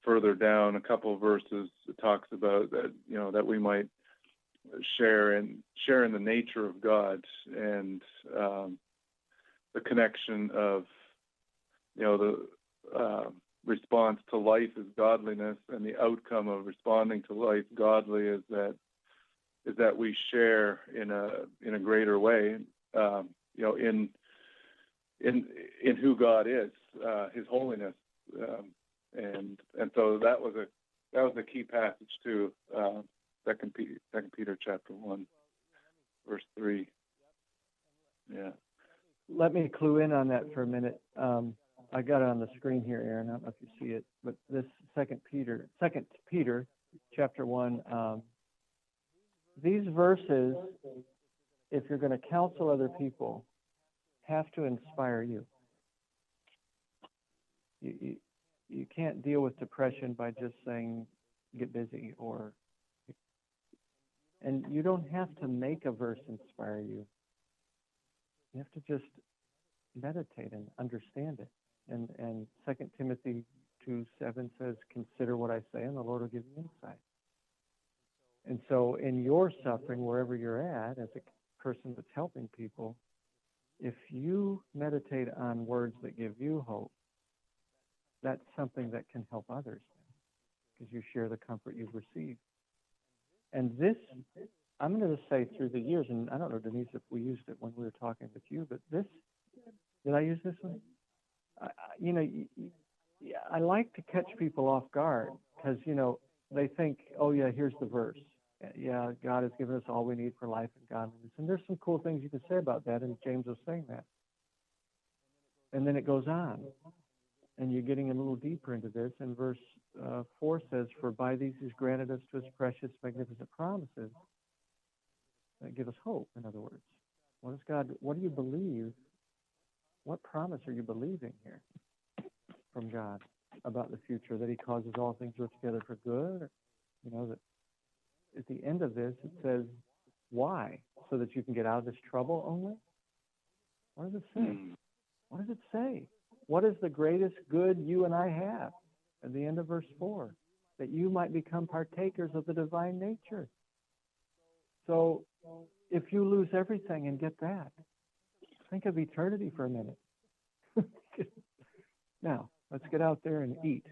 Speaker 7: further down a couple of verses it talks about that that we might share in the nature of God and the connection of the response to life is godliness, and the outcome of responding to life godly is that we share in a greater way in who God is, his holiness, and so that was a key passage too. 2 Peter chapter 1 verse 3. Yeah.
Speaker 8: Let me clue in on that for a minute. I got it on the screen here, Aaron. I don't know if you see it, but this 2 Peter chapter 1, these verses, if you're going to counsel other people, have to inspire you. You can't deal with depression by just saying, get busy, and you don't have to make a verse inspire you. You have to just meditate and understand it. And 2 Timothy 2:7 says, consider what I say, and the Lord will give you insight. And so in your suffering, wherever you're at, as a person that's helping people, if you meditate on words that give you hope, that's something that can help others, because you share the comfort you've received. And this, I'm going to say through the years, and I don't know, Denise, if we used it when we were talking with you, but this, did I use this one? I like to catch people off guard, because, they think, oh yeah, here's the verse. Yeah, God has given us all we need for life and godliness. And there's some cool things you can say about that, and James was saying that. And then it goes on, and you're getting a little deeper into this, and verse 4 says, for by these he's granted us to his precious, magnificent promises that give us hope, in other words. What do you believe? What promise are you believing here from God about the future? That he causes all things to work together for good? That at the end of this, it says, why? So that you can get out of this trouble only? What does it say? What does it say? What is the greatest good you and I have? At the end of verse 4. that you might become partakers of the divine nature. So if you lose everything and get that, think of eternity for a minute. Now, let's get out there and eat.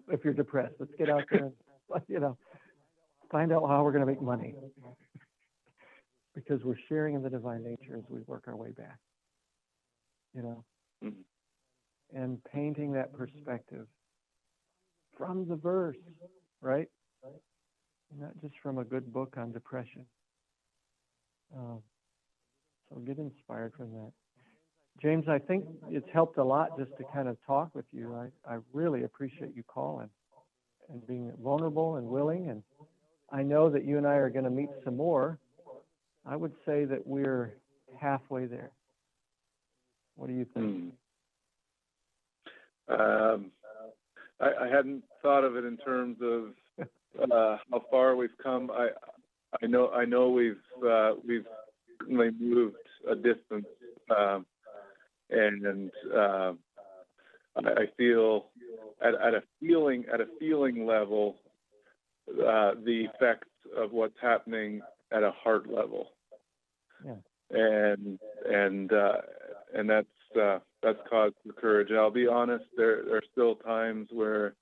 Speaker 8: If you're depressed, let's get out there and, find out how we're going to make money. Because we're sharing in the divine nature as we work our way back. And painting that perspective from the verse, right? Not just from a good book on depression. So get inspired from that. James, I think it's helped a lot just to kind of talk with you. I really appreciate you calling and being vulnerable and willing. And I know that you and I are going to meet some more. I would say that we're halfway there. What do you think?
Speaker 7: I hadn't thought of it in terms of how far we've come. I know we've certainly moved a distance, and I feel at a feeling level the effects of what's happening at a heart level.
Speaker 8: Yeah.
Speaker 7: And that's cause for courage. And I'll be honest, there are still times where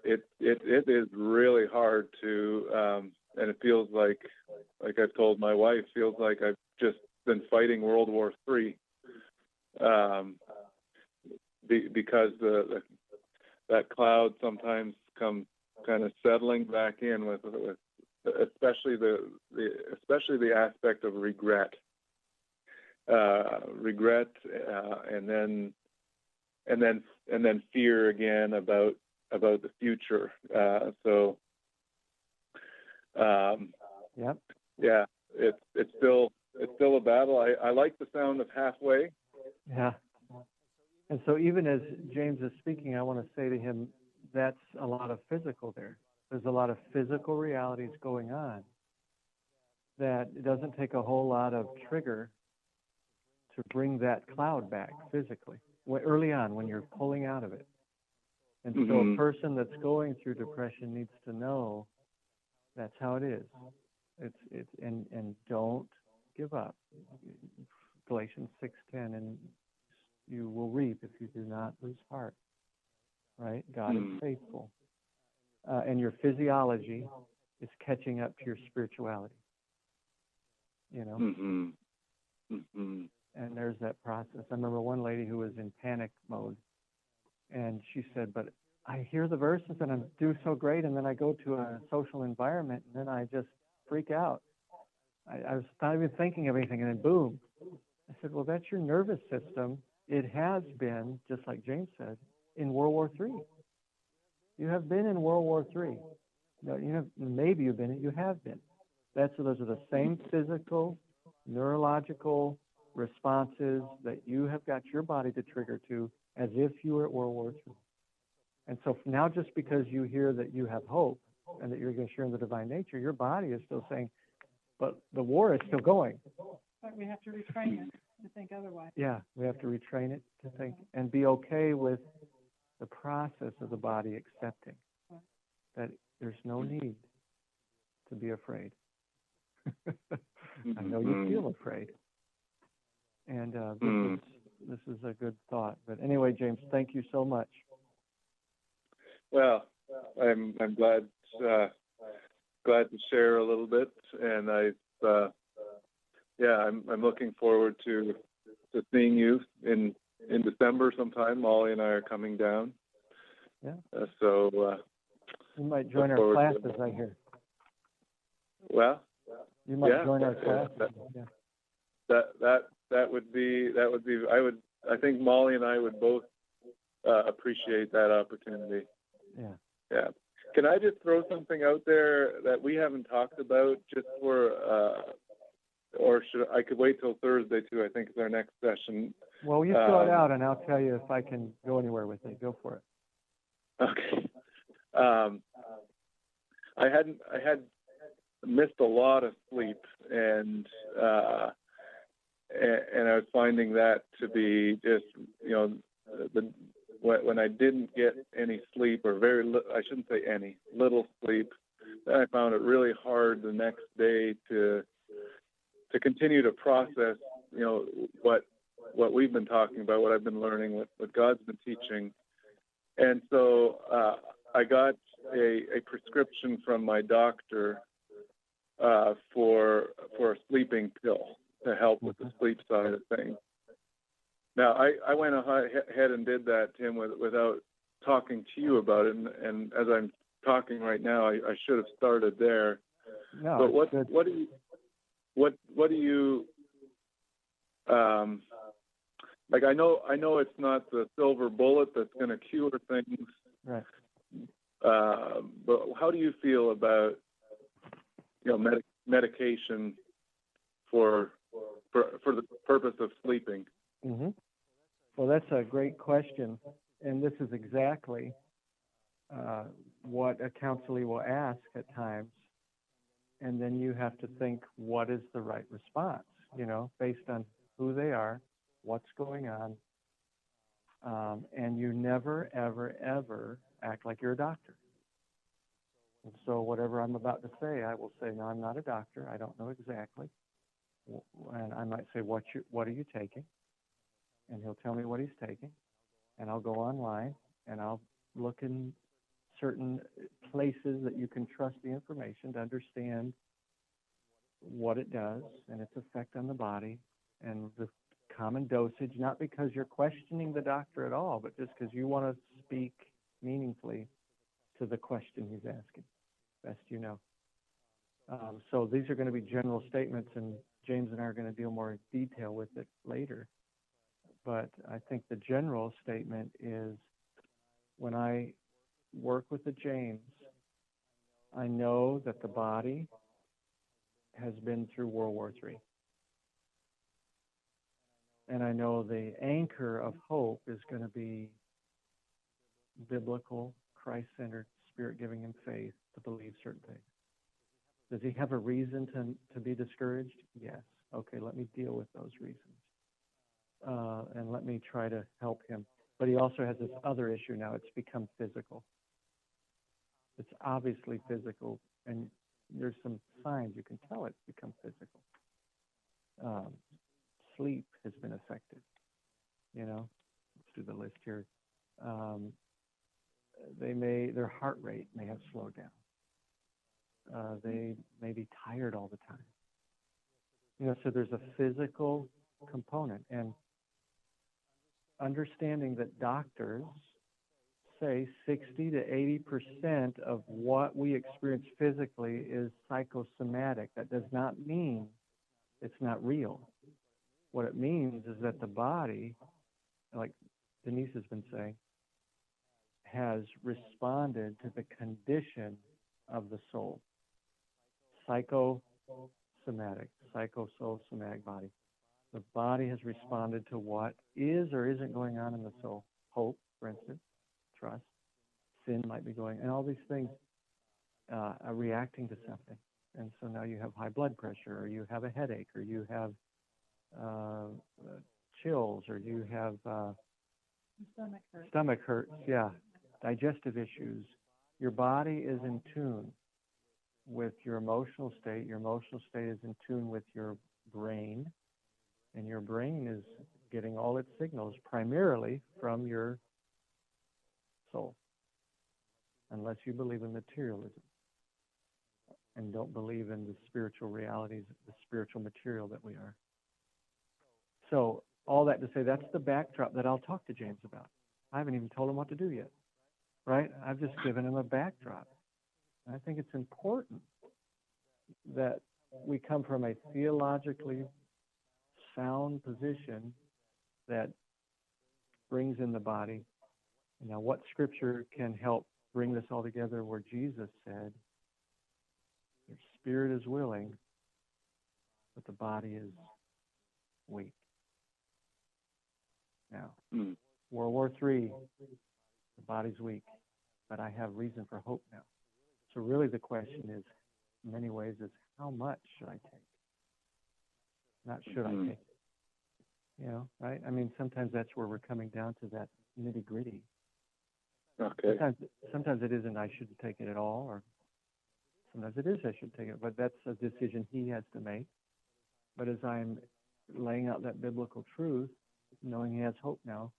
Speaker 7: it is really hard to, and it feels like I've told my wife, feels like I've just been fighting World War III, because that cloud sometimes comes kind of settling back in with especially the aspect of regret, and then fear again about the future.
Speaker 8: Yep.
Speaker 7: Yeah, it's still a battle. I like the sound of halfway.
Speaker 8: Yeah. And so even as James is speaking, I want to say to him, that's a lot of physical there. There's a lot of physical realities going on that it doesn't take a whole lot of trigger to bring that cloud back physically, early on when you're pulling out of it. And so a person that's going through depression needs to know that's how it is. And don't give up. Galatians 6:10, and you will reap if you do not lose heart. Right? God is faithful. And your physiology is catching up to your spirituality. And there's that process. I remember one lady who was in panic mode, and she said, but I hear the verses and I do so great, and then I go to a social environment and then I just freak out. I was not even thinking of anything, and then boom. I said, well, that's your nervous system. It has been, just like James said, in World War III. You have been in World War III. No, maybe you've been. You have been. Those are the same physical, neurological responses that you have got your body to trigger to, as if you were at World War III. And so now, just because you hear that you have hope and that you're going to share in the divine nature, your body is still saying, but the war is still going.
Speaker 2: But we have to retrain it to think otherwise.
Speaker 8: Yeah, we have to retrain it to think and be okay with the process of the body accepting that there's no need to be afraid. I know you feel afraid. And this is a good thought. But anyway, James, thank you so much.
Speaker 7: Well, I'm glad to share a little bit, and I'm looking forward to seeing you in December sometime. Molly and I are coming down.
Speaker 8: Yeah.
Speaker 7: You
Speaker 8: might join our classes, I hear.
Speaker 7: Well,
Speaker 8: you might join our classes.
Speaker 7: That would be. I think Molly and I would both appreciate that opportunity.
Speaker 8: Yeah.
Speaker 7: Yeah. Can I just throw something out there that we haven't talked about, just for, or I could wait till Thursday too? I think is our next session.
Speaker 8: Well, you throw it out, and I'll tell you if I can go anywhere with it. Go for it.
Speaker 7: Okay. I had missed a lot of sleep, and I was finding that to be just, when I didn't get any sleep, or I shouldn't say any, little sleep, then I found it really hard the next day to continue to process, what we've been talking about, what I've been learning, what God's been teaching. And so I got a prescription from my doctor for a sleeping pill to help with the sleep side of things. Now, I went ahead and did that, Tim, without talking to you about it. And as I'm talking right now, I should have started there.
Speaker 8: No,
Speaker 7: but what do you like? I know it's not the silver bullet that's going to cure things.
Speaker 8: Right.
Speaker 7: But how do you feel about medication for the purpose of sleeping?
Speaker 8: Mm-hmm. Well, that's a great question, and this is exactly what a counselee will ask at times, and then you have to think, what is the right response, based on who they are, what's going on, and you never, ever, ever act like you're a doctor. And so whatever I'm about to say, I will say, no, I'm not a doctor. I don't know exactly. And I might say, what are you taking? And he'll tell me what he's taking. And I'll go online and I'll look in certain places that you can trust the information to understand what it does and its effect on the body and the common dosage, not because you're questioning the doctor at all, but just because you want to speak meaningfully to the question he's asking, best you know. So these are going to be general statements, and James and I are going to deal more in detail with it later. But I think the general statement is, when I work with the James, I know that the body has been through World War III. And I know the anchor of hope is going to be biblical, Christ-centered, spirit-giving, and faith to believe certain things. Does he have a reason to be discouraged? Yes. Okay, let me deal with those reasons. And let me try to help him. But he also has this other issue now. It's become physical. It's obviously physical, and there's some signs you can tell it's become physical. Sleep has been affected. Let's do the list here. Their heart rate may have slowed down. They may be tired all the time. So there's a physical component, and understanding that doctors say 60 to 80% of what we experience physically is psychosomatic. That does not mean it's not real. What it means is that the body, like Denise has been saying, has responded to the condition of the soul. Psychosomatic body. The body has responded to what is or isn't going on in the soul. Hope, for instance, trust, sin might be going, and all these things are reacting to something. And so now you have high blood pressure, or you have a headache, or you have chills, or you have stomach hurts, digestive issues. Your body is in tune with your emotional state. Your emotional state is in tune with your brain, and your brain is getting all its signals primarily from your soul, unless you believe in materialism and don't believe in the spiritual realities, the spiritual material that we are. So all that to say, that's the backdrop that I'll talk to James about. I haven't even told him what to do yet, right? I've just given him a backdrop. And I think it's important that we come from a theologically sound position that brings in the body. Now, what scripture can help bring this all together, where Jesus said, your spirit is willing, but the body is weak. Now, World War III, the body's weak, but I have reason for hope now. So really the question is, in many ways, is how much should I take? Not should I take. right? I mean, sometimes that's where we're coming down to that nitty gritty.
Speaker 7: Okay.
Speaker 8: Sometimes it isn't I shouldn't take it at all, or sometimes it is I should take it, but that's a decision he has to make. But as I'm laying out that biblical truth, knowing he has hope now,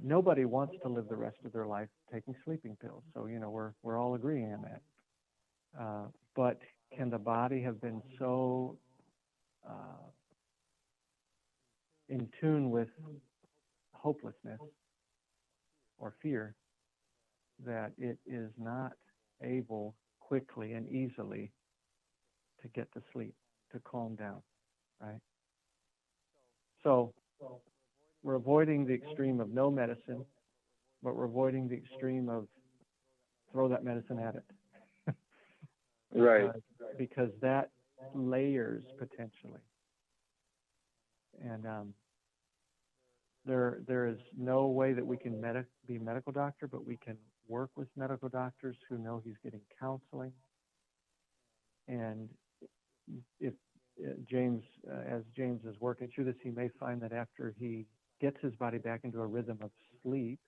Speaker 8: nobody wants to live the rest of their life taking sleeping pills. So, we're all agreeing on that. But can the body have been so in tune with hopelessness or fear that it is not able quickly and easily to get to sleep, to calm down, right? So we're avoiding the extreme of no medicine, but we're avoiding the extreme of throw that medicine at it.
Speaker 7: Right.
Speaker 8: Because that layers potentially. And there is no way that we can be a medical doctor, but we can work with medical doctors who know he's getting counseling. And if James, as James is working through this, he may find that after he gets his body back into a rhythm of sleep,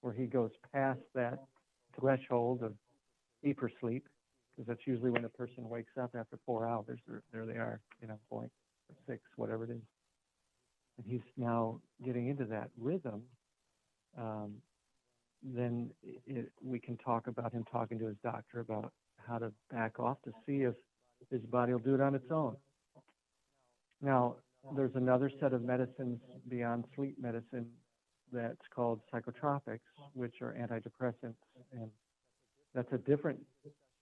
Speaker 8: where he goes past that threshold of hypersleep, because that's usually when a person wakes up after 4 hours. There they are, 0.6, whatever it is. And he's now getting into that rhythm. Then we can talk about him talking to his doctor about how to back off to see if his body will do it on its own. Now, there's another set of medicines beyond sleep medicine that's called psychotropics, which are antidepressants, and that's a different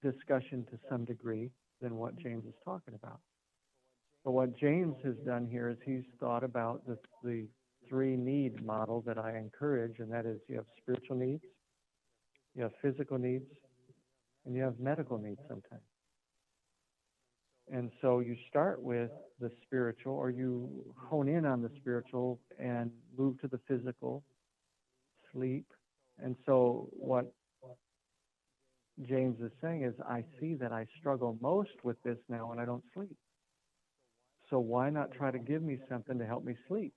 Speaker 8: discussion to some degree than what James is talking about. But what James has done here is he's thought about the 3-need model that I encourage, and that is you have spiritual needs, you have physical needs, and you have medical needs sometimes. And so you start with the spiritual, or you hone in on the spiritual and move to the physical, sleep. And so what James is saying is, I see that I struggle most with this now when I don't sleep. So why not try to give me something to help me sleep?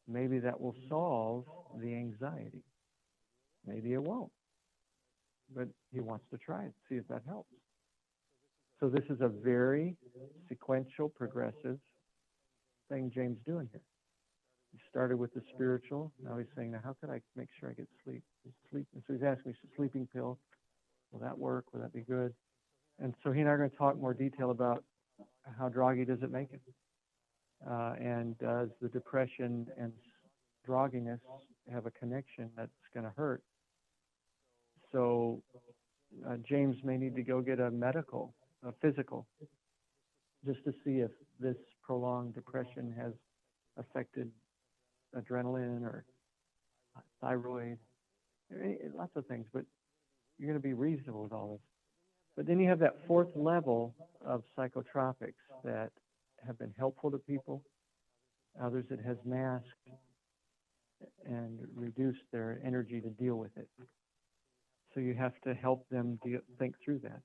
Speaker 8: Maybe that will solve the anxiety. Maybe it won't. But he wants to try it, see if that helps. So this is a very sequential, progressive thing James is doing here. He started with the spiritual. Now he's saying, now how could I make sure I get sleep? And so he's asking me, sleeping pill, will that work? Will that be good? And so he and I are going to talk more detail about how droggy does it make him? And does the depression and drogginess have a connection that's going to hurt? So James may need to go get a physical, just to see if this prolonged depression has affected adrenaline or thyroid, lots of things, but you're going to be reasonable with all this. But then you have that 4th level of psychotropics that have been helpful to people, others it has masked and reduced their energy to deal with it. So you have to help them think through that.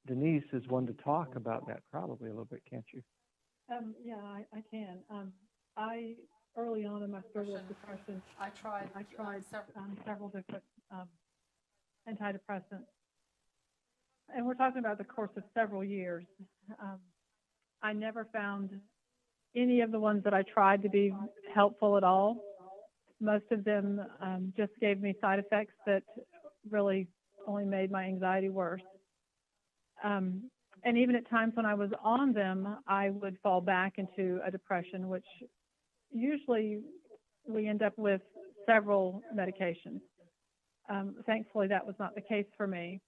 Speaker 8: Denise is one to talk about that probably a little bit, can't you?
Speaker 2: Yeah, I can. I early on in my struggle with depression, I tried several different antidepressants, and we're talking about the course of several years. I never found any of the ones that I tried to be helpful at all. Most of them just gave me side effects that really only made my anxiety worse. And even at times when I was on them, I would fall back into a depression, which usually we end up with several medications. Thankfully, that was not the case for me.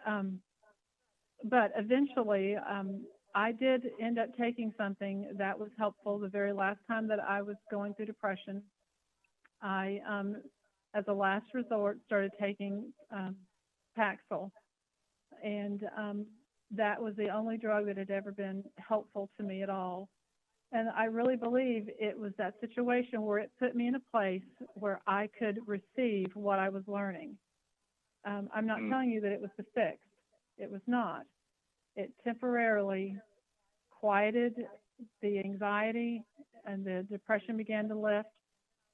Speaker 2: But eventually, I did end up taking something that was helpful. The very last time that I was going through depression, I, as a last resort, started taking Paxil. And that was the only drug that had ever been helpful to me at all. And I really believe it was that situation where it put me in a place where I could receive what I was learning. I'm not telling you that it was the fix. It was not. It temporarily quieted
Speaker 9: the anxiety and the depression began to lift.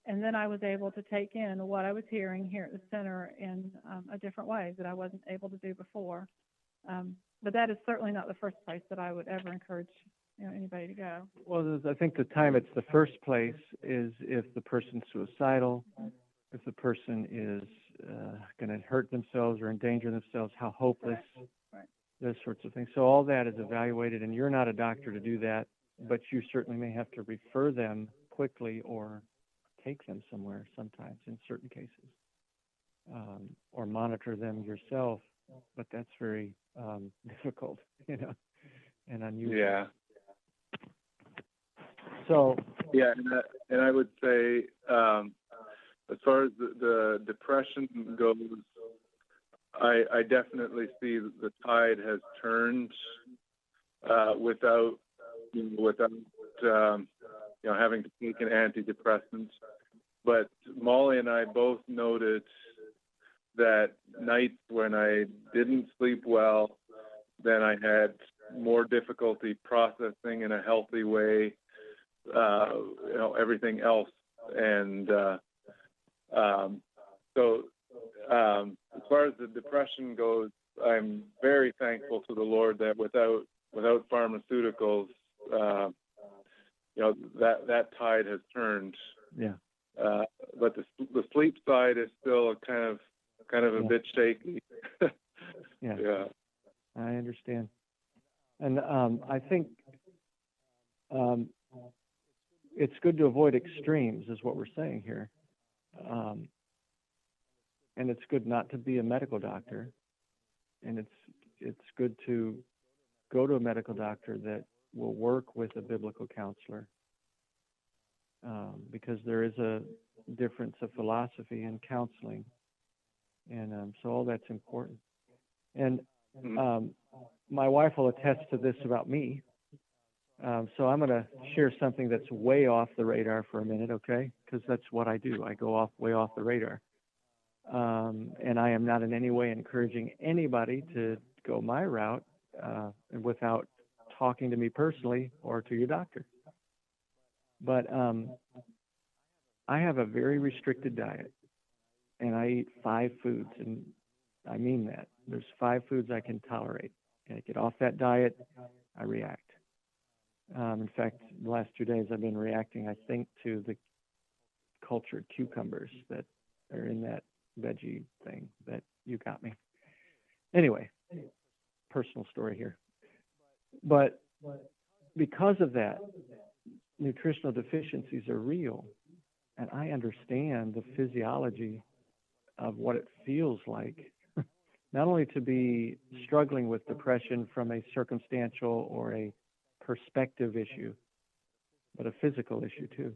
Speaker 9: And then I was able to take in what I was hearing here at the center in a different way that I wasn't able to do before. But that is certainly not the first place that I would ever encourage anybody to go.
Speaker 8: Well, I think the time it's the first place is if the person's suicidal, if the person is going to hurt themselves or endanger themselves, how hopeless,
Speaker 9: Right.
Speaker 8: those sorts of things. So all that is evaluated, and you're not a doctor to do that, but you certainly may have to refer them quickly or take them somewhere sometimes in certain cases, or monitor them yourself. But that's very difficult, and unusual.
Speaker 7: Yeah.
Speaker 8: So
Speaker 7: Yeah, and I would say, as far as the depression goes, I definitely see that the tide has turned without having to take an antidepressant. But Molly and I both noted that nights when I didn't sleep well, then I had more difficulty processing in a healthy way, everything else. And so as far as the depression goes, I'm very thankful to the Lord that without pharmaceuticals, that tide has turned.
Speaker 8: yeah.
Speaker 7: But the sleep side is still kind of a bit shaky.
Speaker 8: Yeah.
Speaker 7: Yeah.
Speaker 8: I understand. And I think it's good to avoid extremes, is what we're saying here. And it's good not to be a medical doctor. And it's good to go to a medical doctor that will work with a biblical counselor, because there is a difference of philosophy in counseling. And so all that's important. And my wife will attest to this about me. So I'm going to share something that's way off the radar for a minute, okay? Because that's what I do. I go way off the radar. And I am not in any way encouraging anybody to go my route without talking to me personally or to your doctor. But I have a very restricted diet, and I eat 5 foods, and I mean that. There's 5 foods I can tolerate. And I get off that diet, I react. In fact, the last 2 days I've been reacting, I think, to the cultured cucumbers that are in that veggie thing that you got me. Anyway, personal story here. But because of that, nutritional deficiencies are real. And I understand the physiology of what it feels like, not only to be struggling with depression from a circumstantial or a perspective issue, but a physical issue too.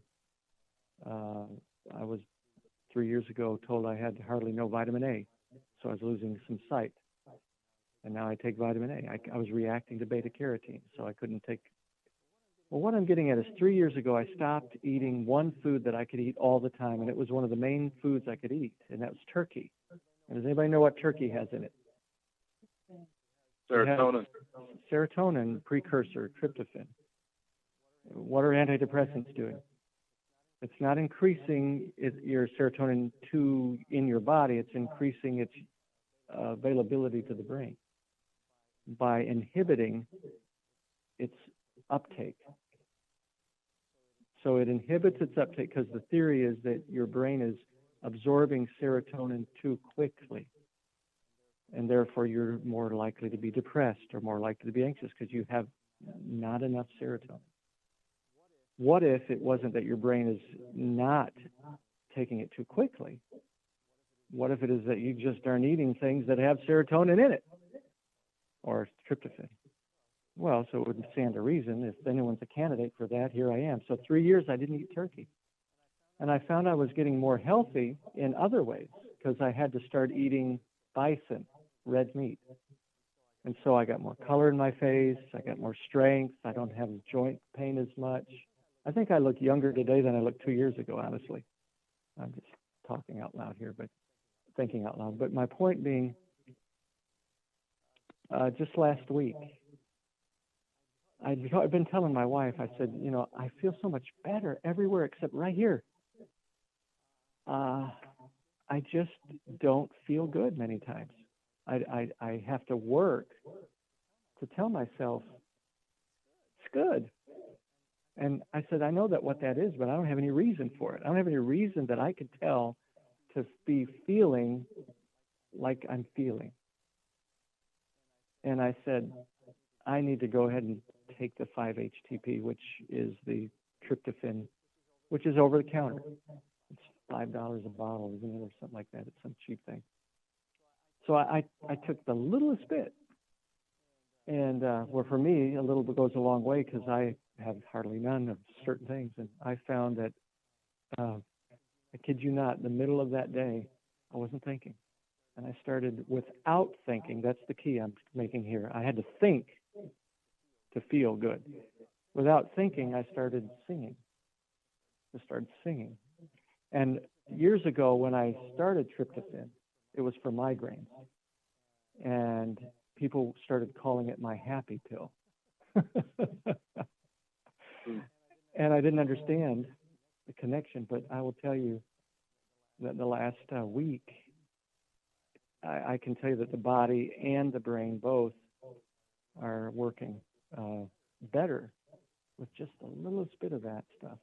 Speaker 8: I was 3 years ago told I had hardly no vitamin A, so I was losing some sight. And now I take vitamin A. I was reacting to beta carotene, so I couldn't take. Well, what I'm getting at is 3 years ago, I stopped eating one food that I could eat all the time, and it was one of the main foods I could eat, and that was turkey. And does anybody know what turkey has in it?
Speaker 7: Serotonin.
Speaker 8: Serotonin precursor, tryptophan. What are antidepressants doing? It's not increasing your serotonin in your body. It's increasing its availability to the brain by inhibiting its uptake. So it inhibits its uptake because the theory is that your brain is absorbing serotonin too quickly. And therefore, you're more likely to be depressed or more likely to be anxious because you have not enough serotonin. What if it wasn't that your brain is not taking it too quickly? What if it is that you just aren't eating things that have serotonin in it or tryptophan? Well, so it would stand to reason if anyone's a candidate for that, here I am. So 3 years I didn't eat turkey. And I found I was getting more healthy in other ways because I had to start eating bison, red meat. And so I got more color in my face. I got more strength. I don't have joint pain as much. I think I look younger today than I looked 2 years ago, honestly. I'm just talking out loud here, but thinking out loud. But my point being, just last week, I've been telling my wife, I said, you know, I feel so much better everywhere except right here. I just don't feel good many times. I have to work to tell myself it's good. And I said, I know that what that is, but I don't have any reason for it. I don't have any reason that I could tell to be feeling like I'm feeling. And I said, I need to go ahead and take the 5-HTP, which is the tryptophan, which is over the counter. It's $5 a bottle, isn't it, or something like that. It's some cheap thing. So I took the littlest bit. And well, for me, a little bit goes a long way because I have hardly none of certain things. And I found that, I kid you not, in the middle of that day, I wasn't thinking. And I started without thinking. That's the key I'm making here. I had to think to feel good. Without thinking, I started singing. And years ago, when I started tryptophan, it was for migraines. And people started calling it my happy pill. And I didn't understand the connection, but I will tell you that the last week, I can tell you that the body and the brain both are working better with just the littlest bit of that stuff.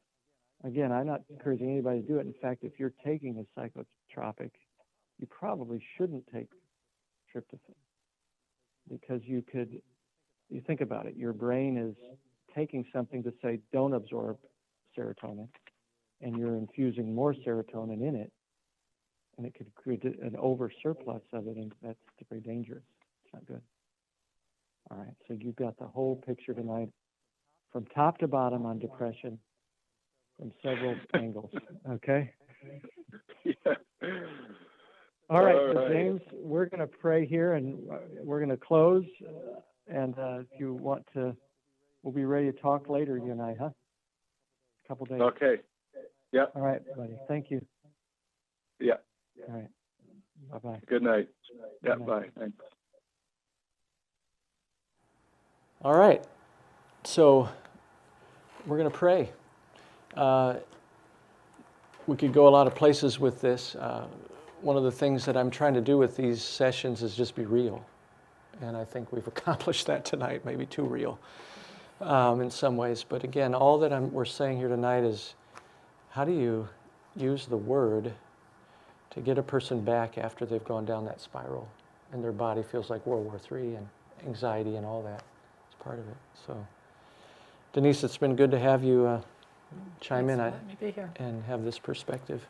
Speaker 8: Again, I'm not encouraging anybody to do it. In fact, if you're taking a psychotropic, you probably shouldn't take tryptophan because you think about it, your brain is taking something to say don't absorb serotonin, and you're infusing more serotonin in it, and it could create an over surplus of it, and that's very dangerous. It's not good. All right, so you've got the whole picture tonight from top to bottom on depression from several angles, okay?
Speaker 7: Yeah.
Speaker 8: All right, so James, we're going to pray here, and we're going to close, and if you want to, we'll be ready to talk later, you and I, huh? A couple days.
Speaker 7: Okay. Yeah.
Speaker 8: All right, buddy. Thank you.
Speaker 7: Yeah.
Speaker 8: All right. Bye-bye.
Speaker 7: Good night. Yeah,
Speaker 8: Good night.
Speaker 7: bye. Thanks.
Speaker 1: All right. So we're going to pray. We could go a lot of places with this. One of the things that I'm trying to do with these sessions is just be real. And I think we've accomplished that tonight, maybe too real in some ways. But again, all that we're saying here tonight is how do you use the word to get a person back after they've gone down that spiral and their body feels like World War III and anxiety and all that. It's part of it. So, Denise, it's been good to have you chime
Speaker 2: Thanks
Speaker 1: in
Speaker 2: for letting me be here.
Speaker 1: and have this perspective.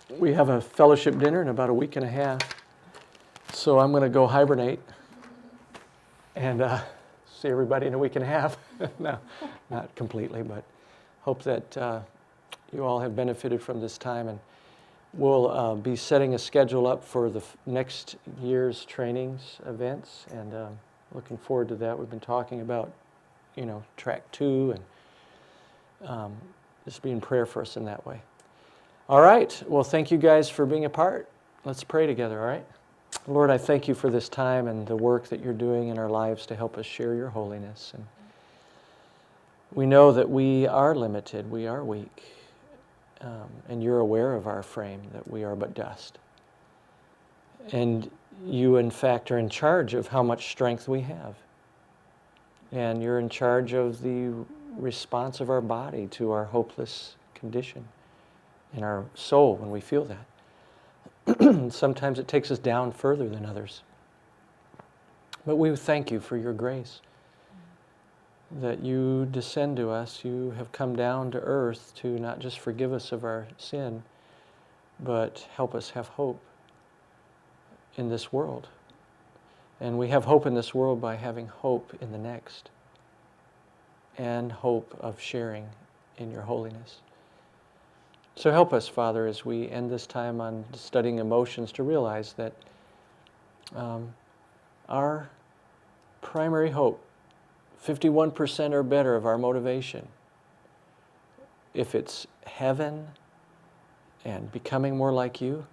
Speaker 1: We have a fellowship dinner in about a week and a half, so I'm going to go hibernate and see everybody in a week and a half. No, not completely, but hope that you all have benefited from this time, and we'll be setting a schedule up for the next year's trainings events, and looking forward to that. We've been talking about, track 2, and just be in prayer for us in that way. All right. Well, thank you guys for being a part. Let's pray together, all right? Lord, I thank you for this time and the work that you're doing in our lives to help us share your holiness. And we know that we are limited, we are weak, and you're aware of our frame, that we are but dust. And you, in fact, are in charge of how much strength we have. And you're in charge of the response of our body to our hopeless condition in our soul when we feel that. Sometimes it takes us down further than others. But we thank you for your grace, that you descend to us, you have come down to earth to not just forgive us of our sin, but help us have hope in this world. And we have hope in this world by having hope in the next, and hope of sharing in your holiness. So help us, Father, as we end this time on studying emotions, to realize that our primary hope, 51% or better of our motivation, if it's heaven and becoming more like you,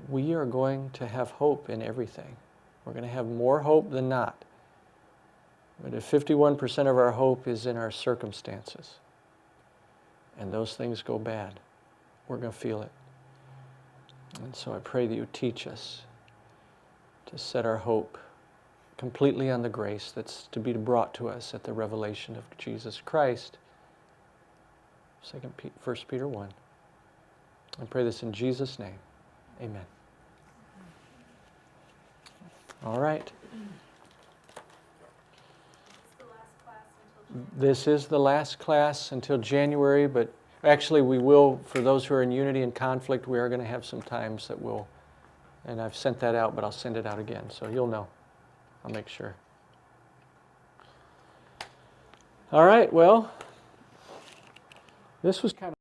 Speaker 1: we are going to have hope in everything. We're going to have more hope than not But if 51% of our hope is in our circumstances, and those things go bad, we're going to feel it. And so I pray that you teach us to set our hope completely on the grace that's to be brought to us at the revelation of Jesus Christ. 1 Peter 1. I pray this in Jesus' name. Amen. All right. This is the last class until January, but actually we will, for those who are in unity and conflict, we are going to have some times that we'll, and I've sent that out, but I'll send it out again, so you'll know. I'll make sure. All right, well, this was kind of